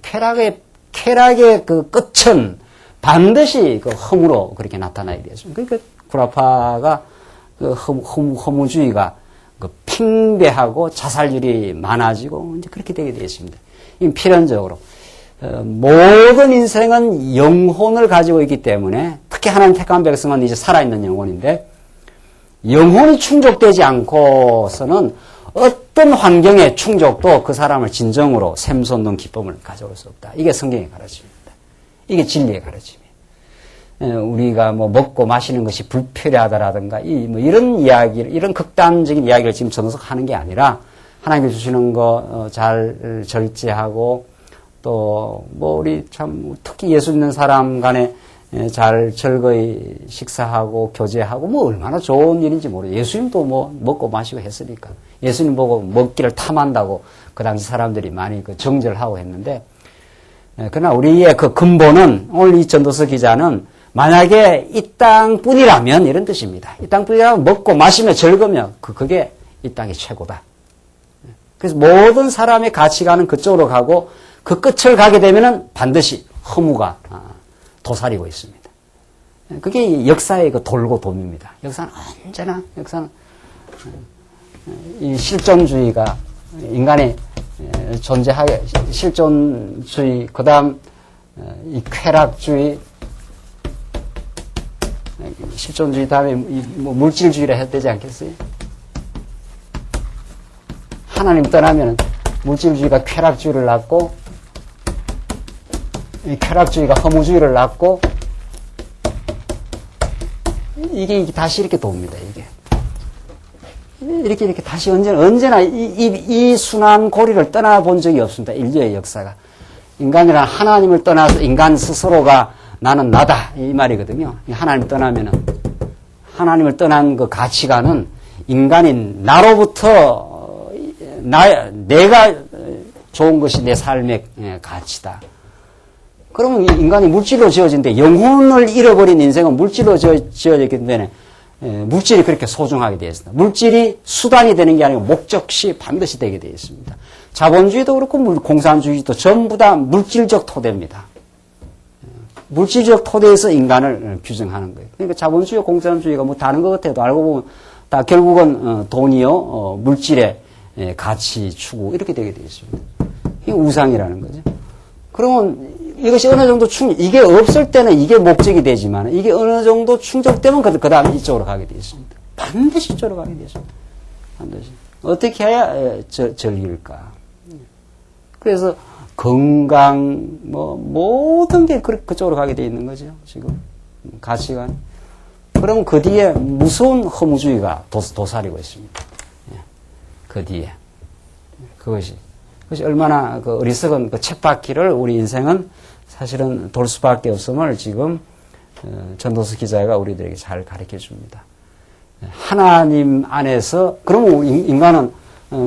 Speaker 1: 쾌락의 그 끝은 반드시 그 허무로 그렇게 나타나야 되겠습니다. 그러니까 구라파가 그 허무주의가 그 팽배하고 자살률이 많아지고 이제 그렇게 되게 되겠습니다. 필연적으로. 모든 인생은 영혼을 가지고 있기 때문에 특히 하나님 택한 백성은 이제 살아있는 영혼인데 영혼이 충족되지 않고서는 어떤 환경의 충족도 그 사람을 진정으로 샘솟는 기쁨을 가져올 수 없다. 이게 성경의 가르침입니다. 이게 진리의 가르침이에요. 우리가 뭐 먹고 마시는 것이 불필요하다라든가 이런 이야기, 이런 극단적인 이야기를 지금 전도서 하는 게 아니라 하나님이 주시는 거 잘 절제하고 또 뭐 우리 참 특히 예수 믿는 사람 간에 잘 즐거이 식사하고 교제하고 뭐 얼마나 좋은 일인지 모르겠어요. 예수님도 뭐 먹고 마시고 했으니까 예수님 보고 먹기를 탐한다고 그 당시 사람들이 많이 그 정절하고 했는데 그러나 우리의 그 근본은 오늘 이 전도서 기자는 만약에 이 땅뿐이라면 이런 뜻입니다. 이 땅뿐이라면 먹고 마시며 즐거면 그게 이 땅이 최고다. 그래서 모든 사람의 가치관은 그쪽으로 가고 그 끝을 가게 되면은 반드시 허무가 도사리고 있습니다. 그게 역사의 그 돌고 돕니다. 역사는 이 실존주의가 인간의 존재하게 실존주의 그다음 이 쾌락주의 실존주의 다음에 뭐 물질주의라 해도 되지 않겠어요? 하나님 떠나면 물질주의가 쾌락주의를 낳고 이 쾌락주의가 허무주의를 낳고 이게 다시 이렇게 돕니다. 이렇게 다시 언제나 이 순환 고리를 떠나본 적이 없습니다. 인류의 역사가. 인간이란 하나님을 떠나서 인간 스스로가 나는 나다 이 말이거든요. 하나님을 떠나면은 하나님을 떠난 그 가치관은 인간인 나로부터 내가 좋은 것이 내 삶의 가치다. 그러면 인간이 물질로 지어진데 영혼을 잃어버린 인생은 물질로 지어졌기 때문에 물질이 그렇게 소중하게 되어 있습니다. 물질이 수단이 되는 게 아니고 목적시 반드시 되게 되어 있습니다. 자본주의도 그렇고 공산주의도 전부 다 물질적 토대입니다. 물질적 토대에서 인간을 규정하는 거예요. 그러니까 자본주의, 공산주의가 뭐 다른 것 같아도 알고 보면 다 결국은 돈이요, 물질의 가치 추구 이렇게 되게 되어 있습니다. 이게 우상이라는 거죠. 그러면 이것이 어느 정도 이게 없을 때는 이게 목적이 되지만 이게 어느 정도 충족되면 그 다음에 이쪽으로 가게 되어 있습니다. 반드시 이쪽으로 가게 되어 있습니다. 반드시. 어떻게 해야 즐길까? 그래서 건강, 모든 게 그쪽으로 가게 되어 있는 거죠. 지금. 가치관. 그럼 그 뒤에 무서운 허무주의가 도사리고 있습니다. 그 뒤에. 그것이 얼마나 그 어리석은 그 쳇바퀴를 우리 인생은 사실은 돌 수밖에 없음을 지금 전도서 기자가 우리들에게 잘 가르쳐 줍니다. 하나님 안에서, 그러면 인간은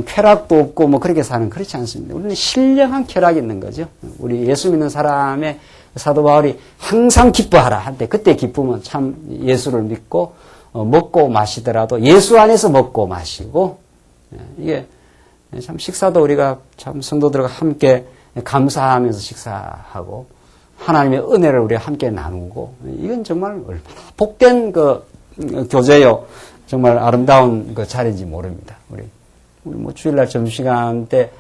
Speaker 1: 쾌락도 없고 뭐 그렇게 사는, 그렇지 않습니다. 우리는 신령한 쾌락이 있는 거죠. 우리 예수 믿는 사람의 사도 바울이 항상 기뻐하라 할 때, 그때 기쁨은 참 예수를 믿고 먹고 마시더라도 예수 안에서 먹고 마시고, 이게 참 식사도 우리가 참 성도들과 함께 감사하면서 식사하고 하나님의 은혜를 우리가 함께 나누고, 이건 정말 얼마나 복된 그 교제요, 정말 아름다운 그 자리인지 모릅니다. 우리 뭐 주일날 점심시간 때,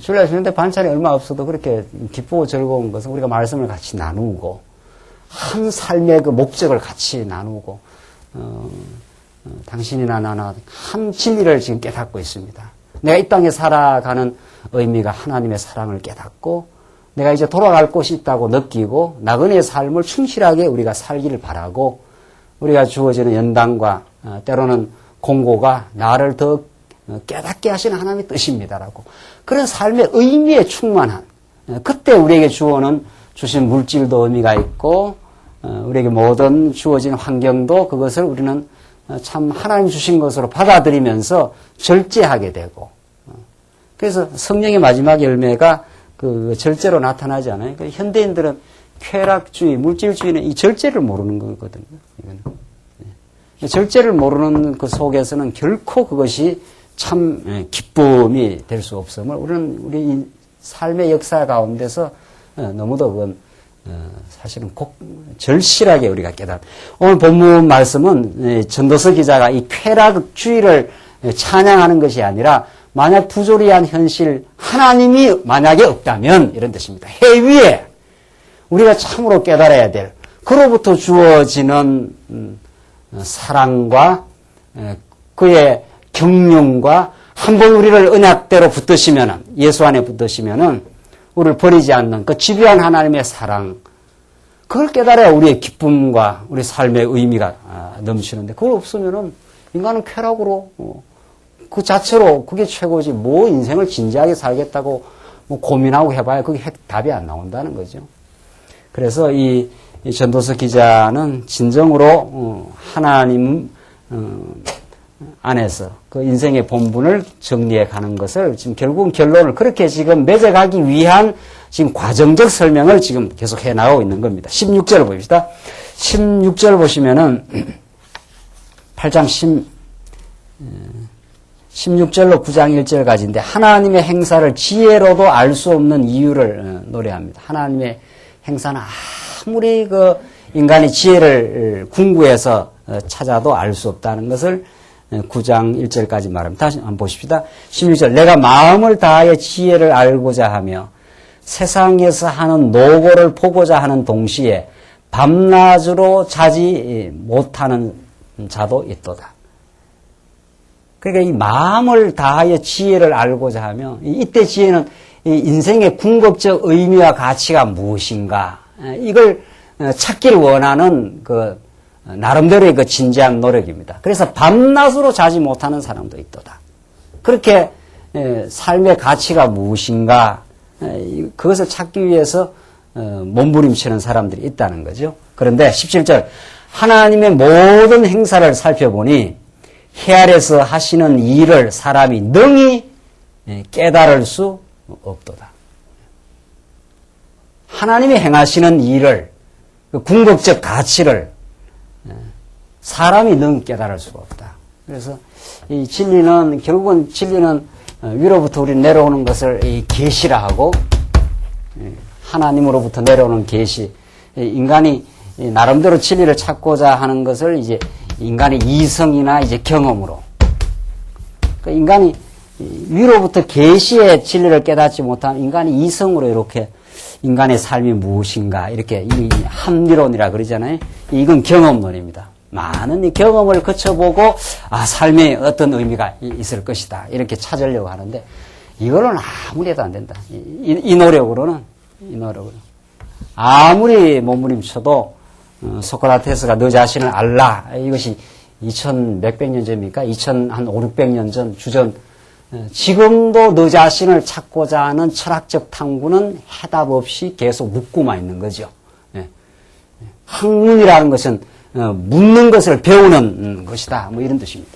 Speaker 1: 주일날 점심 때 반찬이 얼마 없어도 그렇게 기쁘고 즐거운 것은 우리가 말씀을 같이 나누고, 한 삶의 그 목적을 같이 나누고, 당신이나 나나 한 진리를 지금 깨닫고 있습니다. 내가 이 땅에 살아가는 의미가 하나님의 사랑을 깨닫고, 내가 이제 돌아갈 곳이 있다고 느끼고, 나그네의 삶을 충실하게 우리가 살기를 바라고, 우리가 주어지는 연단과 때로는 공고가 나를 더 깨닫게 하시는 하나님의 뜻입니다라고, 그런 삶의 의미에 충만한, 그때 우리에게 주신 물질도 의미가 있고, 우리에게 모든 주어진 환경도 그것을 우리는 참 하나님 주신 것으로 받아들이면서 절제하게 되고, 그래서 성령의 마지막 열매가 그 절제로 나타나지 않아요. 그러니까 현대인들은 쾌락주의, 물질주의는 이 절제를 모르는 거거든요. 이거는. 절제를 모르는 그 속에서는 결코 그것이 참 기쁨이 될 수 없음을 우리 삶의 역사 가운데서 너무도 그건 사실은 절실하게 우리가 오늘 본문 말씀은 전도서 기자가 이 쾌락주의를 찬양하는 것이 아니라, 만약 부조리한 현실, 하나님이 만약에 없다면 이런 뜻입니다. 해 위에 우리가 참으로 깨달아야 될, 그로부터 주어지는 사랑과 그의 경륜과 한번 우리를 언약대로 붙드시면은, 예수 안에 붙드시면은 우리를 버리지 않는 그 집요한 하나님의 사랑, 그걸 깨달아야 우리의 기쁨과 우리 삶의 의미가 넘치는데, 그걸 없으면은 인간은 쾌락으로 그 자체로 그게 최고지, 뭐 인생을 진지하게 살겠다고 뭐 고민하고 해봐야 그게 답이 안 나온다는 거죠. 그래서 이 전도서 기자는 진정으로 하나님 안에서 그 인생의 본분을 정리해 가는 것을 지금 결국은 결론을 그렇게 지금 맺어가기 위한 지금 과정적 설명을 지금 계속 해 나가고 있는 겁니다. 16절 봅시다. 16절 보시면은 8장 16절로 9장 1절까지인데, 하나님의 행사를 지혜로도 알 수 없는 이유를 노래합니다. 하나님의 행사는 아무리 그 인간이 지혜를 궁구해서 찾아도 알 수 없다는 것을 9장 1절까지 말합니다. 다시 한번 보십시다. 16절. 내가 마음을 다하여 지혜를 알고자 하며 세상에서 하는 노고를 보고자 하는 동시에 밤낮으로 자지 못하는 자도 있도다. 그러니까 이 마음을 다하여 지혜를 알고자 하며, 이때 지혜는 인생의 궁극적 의미와 가치가 무엇인가, 이걸 찾기를 원하는 그 나름대로의 그 진지한 노력입니다. 그래서 밤낮으로 자지 못하는 사람도 있도다. 그렇게 삶의 가치가 무엇인가, 그것을 찾기 위해서 몸부림치는 사람들이 있다는 거죠. 그런데 17절, 하나님의 모든 행사를 살펴보니 해 아래서 하시는 일을 사람이 능히 깨달을 수 없도다. 하나님이 행하시는 일을, 그 궁극적 가치를 사람이 능 깨달을 수가 없다. 그래서 이 진리는 결국은 진리는 위로부터 우리 내려오는 것을 이 계시라 하고 하나님으로부터 내려오는 계시. 인간이 나름대로 진리를 찾고자 하는 것을 이제 인간의 이성이나 이제 경험으로. 그러니까 인간이 위로부터 계시의 진리를 깨닫지 못한 인간이 이성으로 이렇게 인간의 삶이 무엇인가 이렇게 이 합리론이라 그러잖아요. 이건 경험론입니다. 많은 이 경험을 거쳐보고 삶에 어떤 의미가 있을 것이다 이렇게 찾으려고 하는데 이거는 아무리 해도 안 된다. 이 노력으로는 아무리 몸부림쳐도 소크라테스가 너 자신을 알라 이것이 2000몇백 년 전입니까? 500~600년 전 주전 지금도 너 자신을 찾고자 하는 철학적 탐구는 해답 없이 계속 묻고만 있는 거죠. 학문이라는 것은 묻는 것을 배우는 것이다. 뭐 이런 뜻입니다.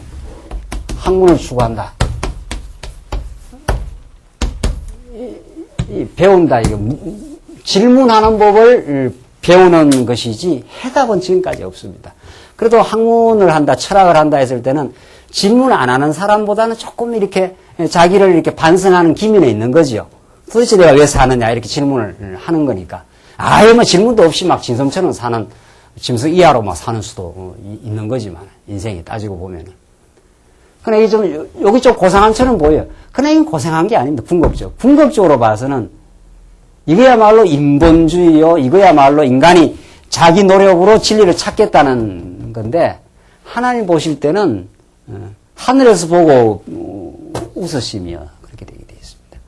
Speaker 1: 학문을 추구한다. 배운다. 이거 질문하는 법을 배우는 것이지 해답은 지금까지 없습니다. 그래도 학문을 한다, 철학을 한다 했을 때는 질문 안 하는 사람보다는 조금 이렇게 자기를 이렇게 반성하는 기미는 있는 거죠. 도대체 내가 왜 사느냐 이렇게 질문을 하는 거니까. 아예 뭐 질문도 없이 막 진성처럼 사는 짐승 이하로 막 사는 수도 있는 거지만 인생이 따지고 보면은. 그러나 이게 좀 여기 좀 고상한처럼 보여요. 그러나 이건 고상한 게 아닙니다. 궁극적으로 봐서는 이거야말로 인본주의요. 이거야말로 인간이 자기 노력으로 진리를 찾겠다는 건데 하나님 보실 때는 하늘에서 보고 웃으시며 그렇게 되게 되어 있습니다.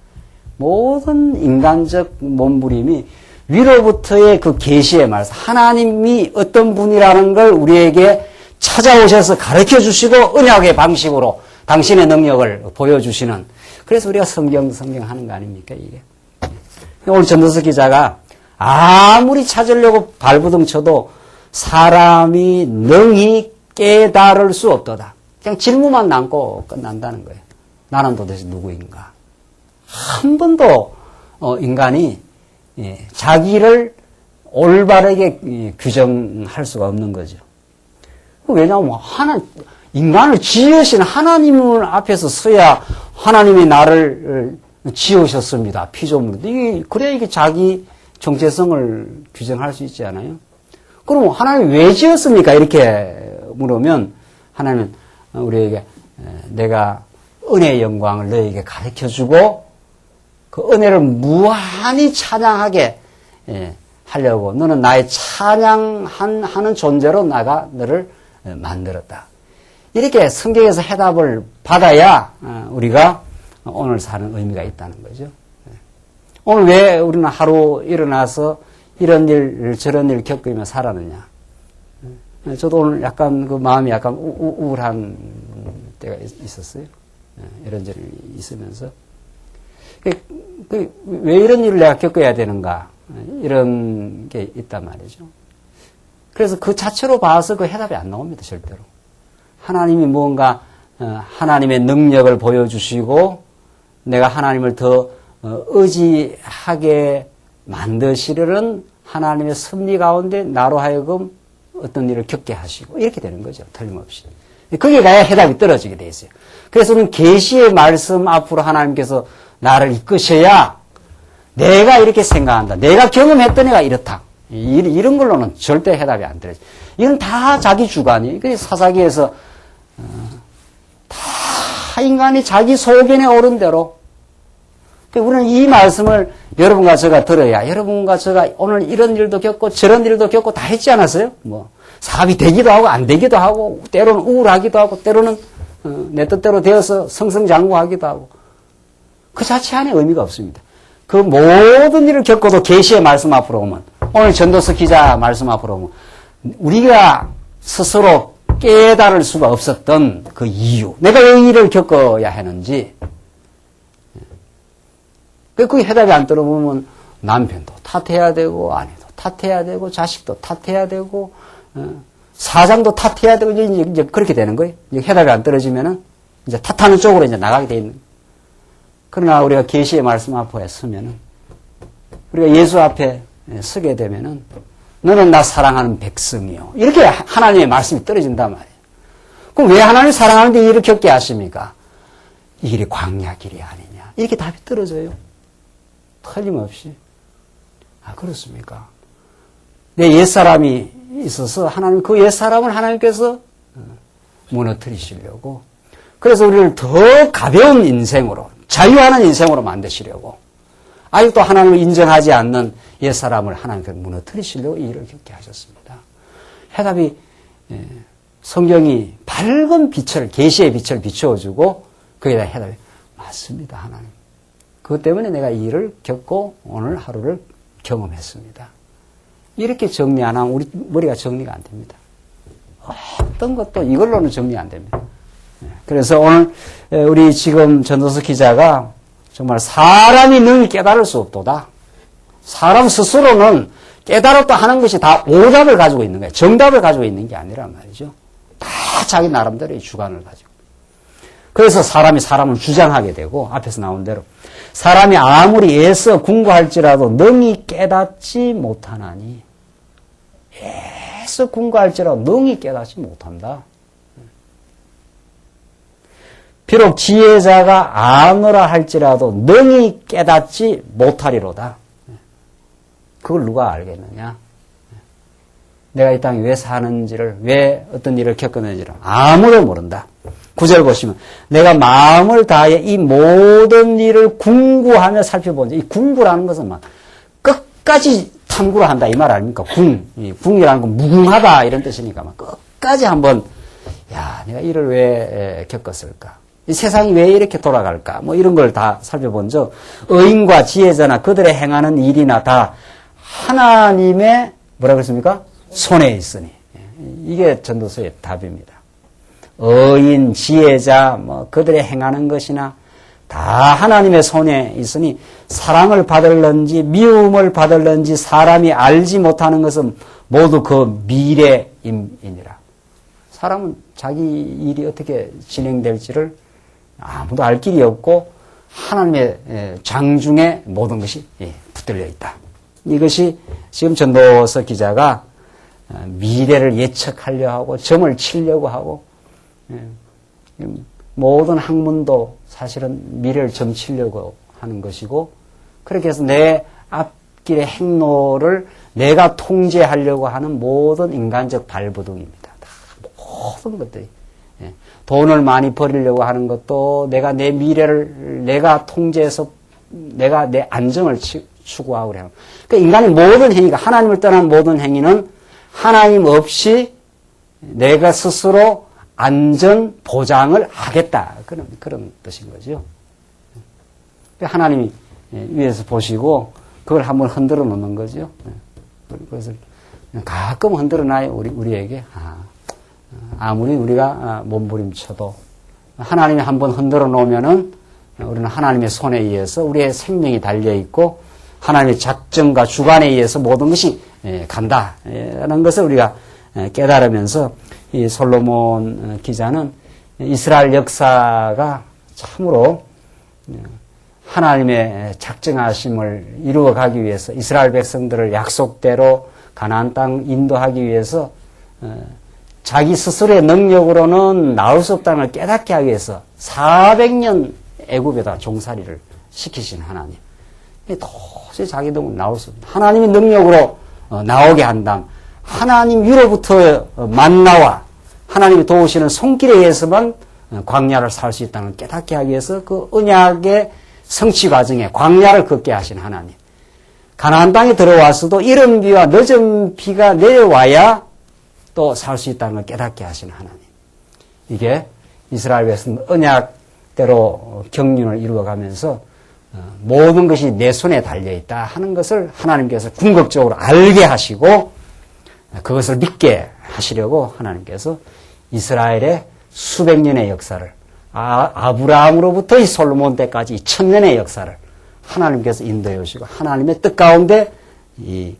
Speaker 1: 모든 인간적 몸부림이 위로부터의 그 계시의 말씀, 하나님이 어떤 분이라는 걸 우리에게 찾아오셔서 가르쳐 주시고 언약의 방식으로 당신의 능력을 보여주시는, 그래서 우리가 성경 하는 거 아닙니까, 이게. 오늘 전도석 기자가 아무리 찾으려고 발부둥 쳐도 사람이 능히 깨달을 수 없도다. 그냥 질문만 남고 끝난다는 거예요. 나는 도대체 누구인가? 한 번도 인간이 자기를 올바르게 규정할 수가 없는 거죠. 왜냐하면 인간을 지으신 하나님 앞에서 서야 하나님이 나를 지으셨습니다. 피조물인데 그래야 이게 자기 정체성을 규정할 수 있지 않아요? 그럼 하나님 왜 지었습니까? 이렇게 물으면 하나님은 우리에게 내가 은혜의 영광을 너에게 가르쳐주고 그 은혜를 무한히 찬양하게 하려고 너는 나의 찬양하는 존재로 나가 너를 만들었다. 이렇게 성경에서 해답을 받아야 우리가 오늘 사는 의미가 있다는 거죠. 오늘 왜 우리는 하루 일어나서 이런 일 저런 일 겪으며 살았느냐. 저도 오늘 약간 그 마음이 약간 우울한 때가 있었어요. 이런저런 일이 있으면서. 왜 이런 일을 내가 겪어야 되는가. 이런 게 있단 말이죠. 그래서 그 자체로 봐서 그 해답이 안 나옵니다. 절대로. 하나님이 뭔가 하나님의 능력을 보여주시고 내가 하나님을 더 의지하게 만드시려는 하나님의 섭리 가운데 나로 하여금 어떤 일을 겪게 하시고 이렇게 되는 거죠. 틀림없이. 거기에 가야 해답이 떨어지게 돼 있어요. 그래서는 계시의 말씀 앞으로 하나님께서 나를 이끄셔야 내가 이렇게 생각한다. 내가 경험했던 애가 이렇다. 이런 걸로는 절대 해답이 안 떨어져요. 이건 다 자기 주관이에요. 그래서 사사기에서 다 인간이 자기 소견에 오른 대로. 우리는 이 말씀을 여러분과 제가 들어야 여러분과 제가 오늘 이런 일도 겪고 저런 일도 겪고 다 했지 않았어요? 뭐 사업이 되기도 하고 안 되기도 하고 때로는 우울하기도 하고 때로는 내 뜻대로 되어서 승승장구하기도 하고 그 자체 안에 의미가 없습니다. 그 모든 일을 겪고도 계시의 말씀 앞으로 오면 오늘 전도서 기자 말씀 앞으로 오면 우리가 스스로 깨달을 수가 없었던 그 이유, 내가 왜 이 일을 겪어야 하는지 그 해답이 안 들어보면 남편도 탓해야 되고 아내도 탓해야 되고 자식도 탓해야 되고 사장도 탓해야 되고 이제 그렇게 되는 거예요. 이제 해답이 안 떨어지면은 이제 탓하는 쪽으로 이제 나가게 돼 있는. 그러나 우리가 계시의 말씀 앞에 서면은 우리가 예수 앞에 서게 되면은 너는 나 사랑하는 백성이요. 이렇게 하나님의 말씀이 떨어진단 말이에요. 그럼 왜 하나님 사랑하는데 일을 겪게 하십니까? 이 길이 광야 길이 아니냐. 이렇게 답이 떨어져요. 틀림없이. 아, 그렇습니까? 내 옛사람이 있어서 하나님, 그 옛사람을 하나님께서 무너뜨리시려고. 그래서 우리를 더 가벼운 인생으로, 자유하는 인생으로 만드시려고. 아직도 하나님을 인정하지 않는 옛사람을 하나님께서 무너뜨리시려고 이 일을 겪게 하셨습니다. 해답이, 성경이 밝은 빛을, 계시의 빛을 비추어주고, 거기에 대한 해답이 맞습니다, 하나님. 그것 때문에 내가 이 일을 겪고 오늘 하루를 경험했습니다. 이렇게 정리 안 하면 우리 머리가 정리가 안 됩니다. 어떤 것도 이걸로는 정리 안 됩니다. 그래서 오늘 우리 지금 전도서 기자가 정말 사람이 능히 깨달을 수 없도다. 사람 스스로는 깨달았다 하는 것이 다 오답을 가지고 있는 거예요. 정답을 가지고 있는 게 아니란 말이죠. 다 자기 나름대로의 주관을 가지고. 그래서 사람이 사람을 주장하게 되고 앞에서 나온 대로 사람이 아무리 애써 궁구할지라도 능히 깨닫지 못하나니 애써 궁구할지라도 능히 깨닫지 못한다. 비록 지혜자가 아노라 할지라도 능히 깨닫지 못하리로다. 그걸 누가 알겠느냐? 내가 이 땅에 왜 사는지를, 왜 어떤 일을 겪었는지를 아무도 모른다. 9절 보시면 내가 마음을 다해 이 모든 일을 궁구하며 살펴보니, 이 궁구라는 것은 막 끝까지 탐구를 한다 이 말 아닙니까? 궁이라는 건 무궁하다 이런 뜻이니까 막 끝까지 한번 야 내가 이를 왜 겪었을까? 이 세상이 왜 이렇게 돌아갈까? 뭐 이런 걸 다 살펴본 적 의인과 지혜자나 그들의 행하는 일이나 다 하나님의 뭐라 그랬습니까? 손에 있으니 이게 전도서의 답입니다. 의인, 지혜자, 뭐 그들의 행하는 것이나 다 하나님의 손에 있으니 사랑을 받을런지 미움을 받을런지 사람이 알지 못하는 것은 모두 그 미래임이니라. 사람은 자기 일이 어떻게 진행될지를 아무도 알 길이 없고 하나님의 장중에 모든 것이 붙들려 있다. 이것이 지금 전도서 기자가 미래를 예측하려 하고 점을 치려고 하고 모든 학문도 사실은 미래를 점치려고 하는 것이고 그렇게 해서 내 앞길의 행로를 내가 통제하려고 하는 모든 인간적 발버둥입니다. 다 모든 것들이 돈을 많이 벌이려고 하는 것도 내가 내 미래를 내가 통제해서 내가 내 안정을 추구하고 그래요. 그러니까 인간의 모든 행위가 하나님을 떠난 모든 행위는 하나님 없이 내가 스스로 안전 보장을 하겠다. 그런 뜻인 거죠. 하나님이 위에서 보시고 그걸 한번 흔들어 놓는 거죠. 그것을 가끔 흔들어 놔요. 우리에게. 아무리 우리가 몸부림쳐도 하나님이 한번 흔들어 놓으면은 우리는 하나님의 손에 의해서 우리의 생명이 달려 있고 하나님의 작정과 주관에 의해서 모든 것이 간다라는 것을 우리가 깨달으면서 이 솔로몬 기자는 이스라엘 역사가 참으로 하나님의 작정하심을 이루어가기 위해서 이스라엘 백성들을 약속대로 가나안 땅 인도하기 위해서 자기 스스로의 능력으로는 나올 수 없다는 걸 깨닫게 하기 위해서 400년 애굽에다 종살이를 시키신 하나님. 도저히 자기 능력으로 나올 수 없다. 하나님의 능력으로 나오게 한다면 하나님 위로부터 만나와 하나님이 도우시는 손길에 의해서만 광야를 살 수 있다는 걸 깨닫게 하기 위해서 그 언약의 성취 과정에 광야를 걷게 하신 하나님. 가나안 땅에 들어와서도 이른 비와 늦은 비가 내려와야 또 살 수 있다는 걸 깨닫게 하신 하나님. 이게 이스라엘 백성 언약대로 경륜을 이루어가면서 모든 것이 내 손에 달려있다 하는 것을 하나님께서 궁극적으로 알게 하시고 그것을 믿게 하시려고 하나님께서 이스라엘의 수백 년의 역사를 아브라함으로부터 이 솔로몬 때까지 1000년의 역사를 하나님께서 인도해 오시고 하나님의 뜻 가운데 이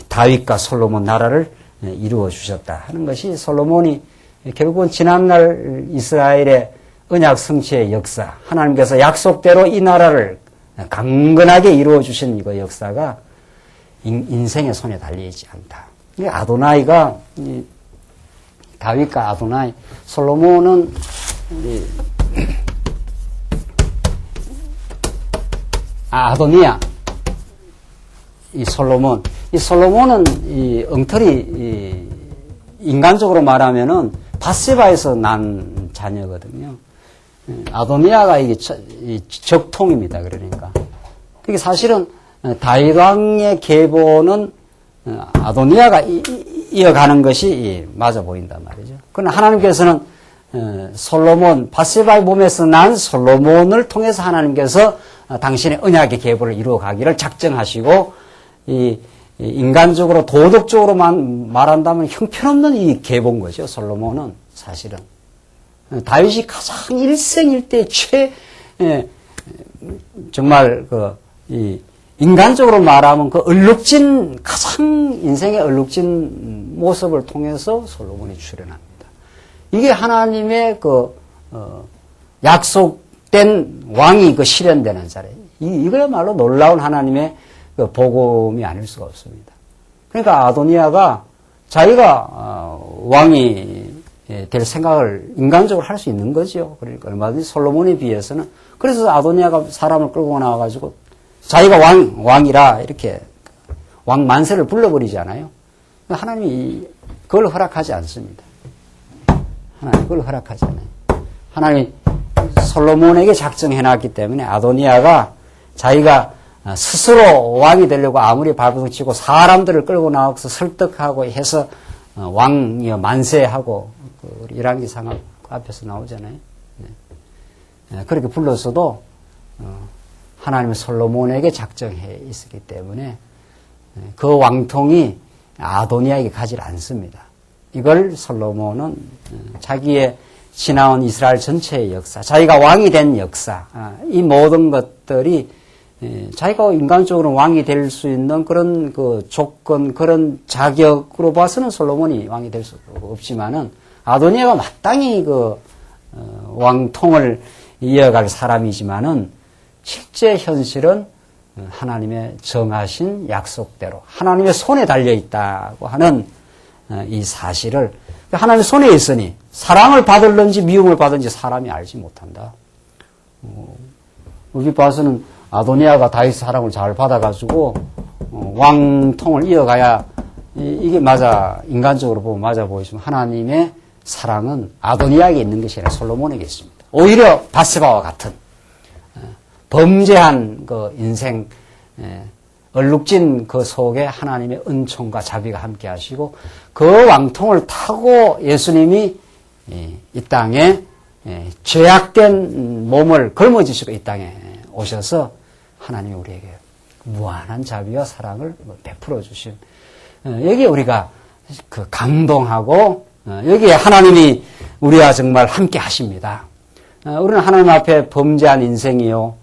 Speaker 1: 다윗과 솔로몬 나라를 이루어 주셨다 하는 것이 솔로몬이 결국은 지난날 이스라엘의 언약 성취의 역사, 하나님께서 약속대로 이 나라를 강건하게 이루어 주신 이거 역사가 인생의 손에 달려있지 않다. 이 아도나이가 다윗과 아도나이, 솔로몬은 아도니아, 이 솔로몬은 이 엉터리 인간적으로 말하면은 바세바에서 난 자녀거든요. 아도니아가 이게 적통입니다. 그러니까 이게 사실은 다윗 왕의 계보는 아도니아가 이어가는 것이 맞아 보인단 말이죠. 그러나 하나님께서는 솔로몬, 바세바의 몸에서 난 솔로몬을 통해서 하나님께서 당신의 언약의 계보를 이루어 가기를 작정하시고, 이 인간적으로 도덕적으로만 말한다면 형편없는 이 계보인 거죠. 솔로몬은 사실은 다윗이 가장 일생일대 정말 이 인간적으로 말하면 그 얼룩진 가장 인생의 얼룩진 모습을 통해서 솔로몬이 출현합니다. 이게 하나님의 약속된 왕이 실현되는 자리예요. 이거야말로 놀라운 하나님의 복음이 아닐 수가 없습니다. 그러니까 아도니아가 자기가 왕이 될 생각을 인간적으로 할 수 있는 거죠. 그러니까 얼마든지 솔로몬에 비해서는. 그래서 아도니아가 사람을 끌고 나와가지고 자기가 왕이라 이렇게 왕 만세를 불러버리잖아요. 하나님이 그걸 허락하지 않습니다. 하나님 그걸 허락하지 않아요. 하나님이 솔로몬에게 작정해놨기 때문에 아도니아가 자기가 스스로 왕이 되려고 아무리 발버둥치고 사람들을 끌고 나와서 설득하고 해서 왕이여 만세하고 우리 열왕기상 앞에서 나오잖아요. 그렇게 불렀어도 하나님은 솔로몬에게 작정해 있었기 때문에 그 왕통이 아도니아에게 가지 않습니다. 이걸 솔로몬은 자기의 지나온 이스라엘 전체의 역사, 자기가 왕이 된 역사, 이 모든 것들이 자기가 인간적으로 왕이 될 수 있는 그런 조건, 그런 자격으로 봐서는 솔로몬이 왕이 될 수 없지만은 아도니아가 마땅히 왕통을 이어갈 사람이지만은 실제 현실은 하나님의 정하신 약속대로 하나님의 손에 달려 있다고 하는 이 사실을 하나님의 손에 있으니 사랑을 받을는지 미움을 받은지 사람이 알지 못한다. 우리 봐서는 아도니아가 다윗 사랑을 잘 받아가지고 왕통을 이어가야 이게 맞아, 인간적으로 보면 맞아 보이지만 하나님의 사랑은 아도니아에게 있는 것이 아니라 솔로몬에게 있습니다. 오히려 바세바와 같은 범죄한 인생, 얼룩진 그 속에 하나님의 은총과 자비가 함께 하시고 그 왕통을 타고 예수님이 이 땅에 죄악된 몸을 걸머지시고 이 땅에 오셔서 하나님이 우리에게 무한한 자비와 사랑을 베풀어 주신 여기에 우리가 감동하고 여기에 하나님이 우리와 정말 함께 하십니다. 우리는 하나님 앞에 범죄한 인생이요.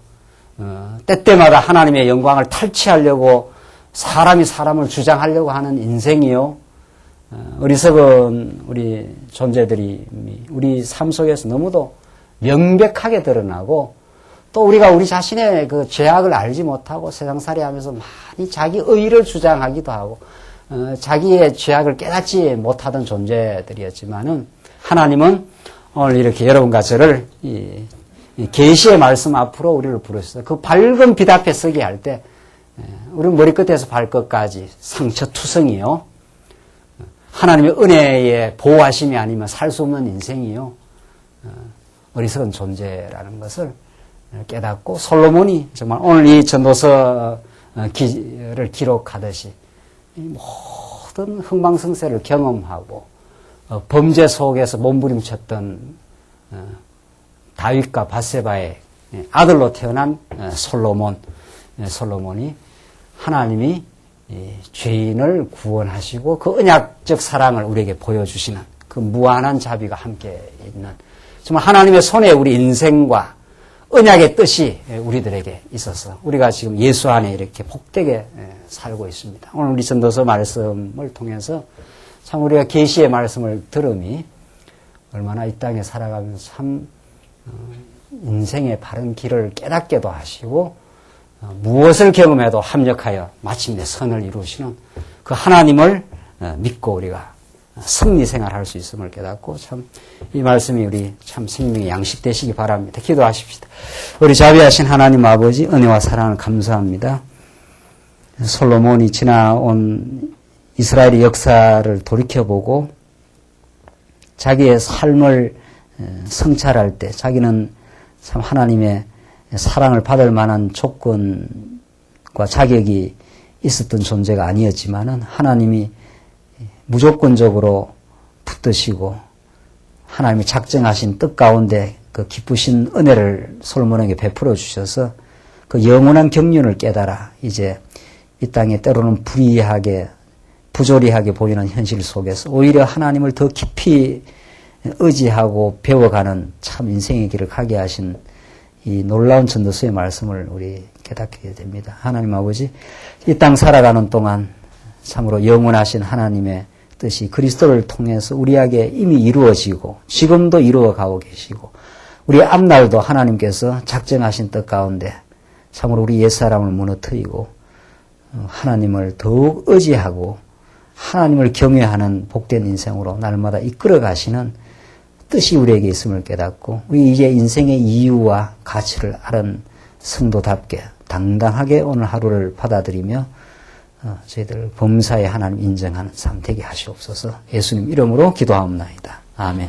Speaker 1: 때때마다 하나님의 영광을 탈취하려고 사람이 사람을 주장하려고 하는 인생이요. 어리석은 우리 존재들이 우리 삶 속에서 너무도 명백하게 드러나고 또 우리가 우리 자신의 그 죄악을 알지 못하고 세상살이 하면서 많이 자기 의의를 주장하기도 하고 자기의 죄악을 깨닫지 못하던 존재들이었지만은 하나님은 오늘 이렇게 여러분과 저를 이 계시의 말씀 앞으로 우리를 부르셨어요. 그 밝은 빛 앞에 서게 할 때 우리 머리끝에서 발끝까지 상처투성이요. 하나님의 은혜의 보호하심이 아니면 살 수 없는 인생이요. 어리석은 존재라는 것을 깨닫고 솔로몬이 정말 오늘 이 전도서를 기록하듯이 모든 흥망성쇠를 경험하고 범죄 속에서 몸부림쳤던 다윗과 바세바의 아들로 태어난 솔로몬이 하나님이 죄인을 구원하시고 그 언약적 사랑을 우리에게 보여주시는 그 무한한 자비가 함께 있는 정말 하나님의 손에 우리 인생과 언약의 뜻이 우리들에게 있어서 우리가 지금 예수 안에 이렇게 복되게 살고 있습니다. 오늘 우리 전도서 말씀을 통해서 참 우리가 계시의 말씀을 들음이 얼마나 이 땅에 살아가면서 참 인생의 바른 길을 깨닫게도 하시고 무엇을 경험해도 합력하여 마침내 선을 이루시는 그 하나님을 믿고 우리가 승리 생활할 수 있음을 깨닫고 참 이 말씀이 우리 참 생명의 양식 되시기 바랍니다. 기도하십시다. 우리 자비하신 하나님 아버지 은혜와 사랑을 감사합니다. 솔로몬이 지나온 이스라엘의 역사를 돌이켜보고 자기의 삶을 성찰할 때 자기는 참 하나님의 사랑을 받을 만한 조건과 자격이 있었던 존재가 아니었지만은 하나님이 무조건적으로 붙드시고 하나님이 작정하신 뜻 가운데 그 기쁘신 은혜를 솔로몬에게 베풀어 주셔서 그 영원한 경륜을 깨달아 이제 이 땅에 때로는 불의하게 부조리하게 보이는 현실 속에서 오히려 하나님을 더 깊이 의지하고 배워가는 참 인생의 길을 가게 하신 이 놀라운 전도서의 말씀을 우리 깨닫게 됩니다. 하나님 아버지, 이 땅 살아가는 동안 참으로 영원하신 하나님의 뜻이 그리스도를 통해서 우리에게 이미 이루어지고 지금도 이루어가고 계시고 우리 앞날도 하나님께서 작정하신 뜻 가운데 참으로 우리 옛사람을 무너뜨리고 하나님을 더욱 의지하고 하나님을 경외하는 복된 인생으로 날마다 이끌어 가시는 뜻이 우리에게 있음을 깨닫고 우리 이제 인생의 이유와 가치를 아는 성도답게 당당하게 오늘 하루를 받아들이며 저희들 범사에 하나님 인정하는 삶 되게 하시옵소서. 예수님 이름으로 기도하옵나이다. 아멘.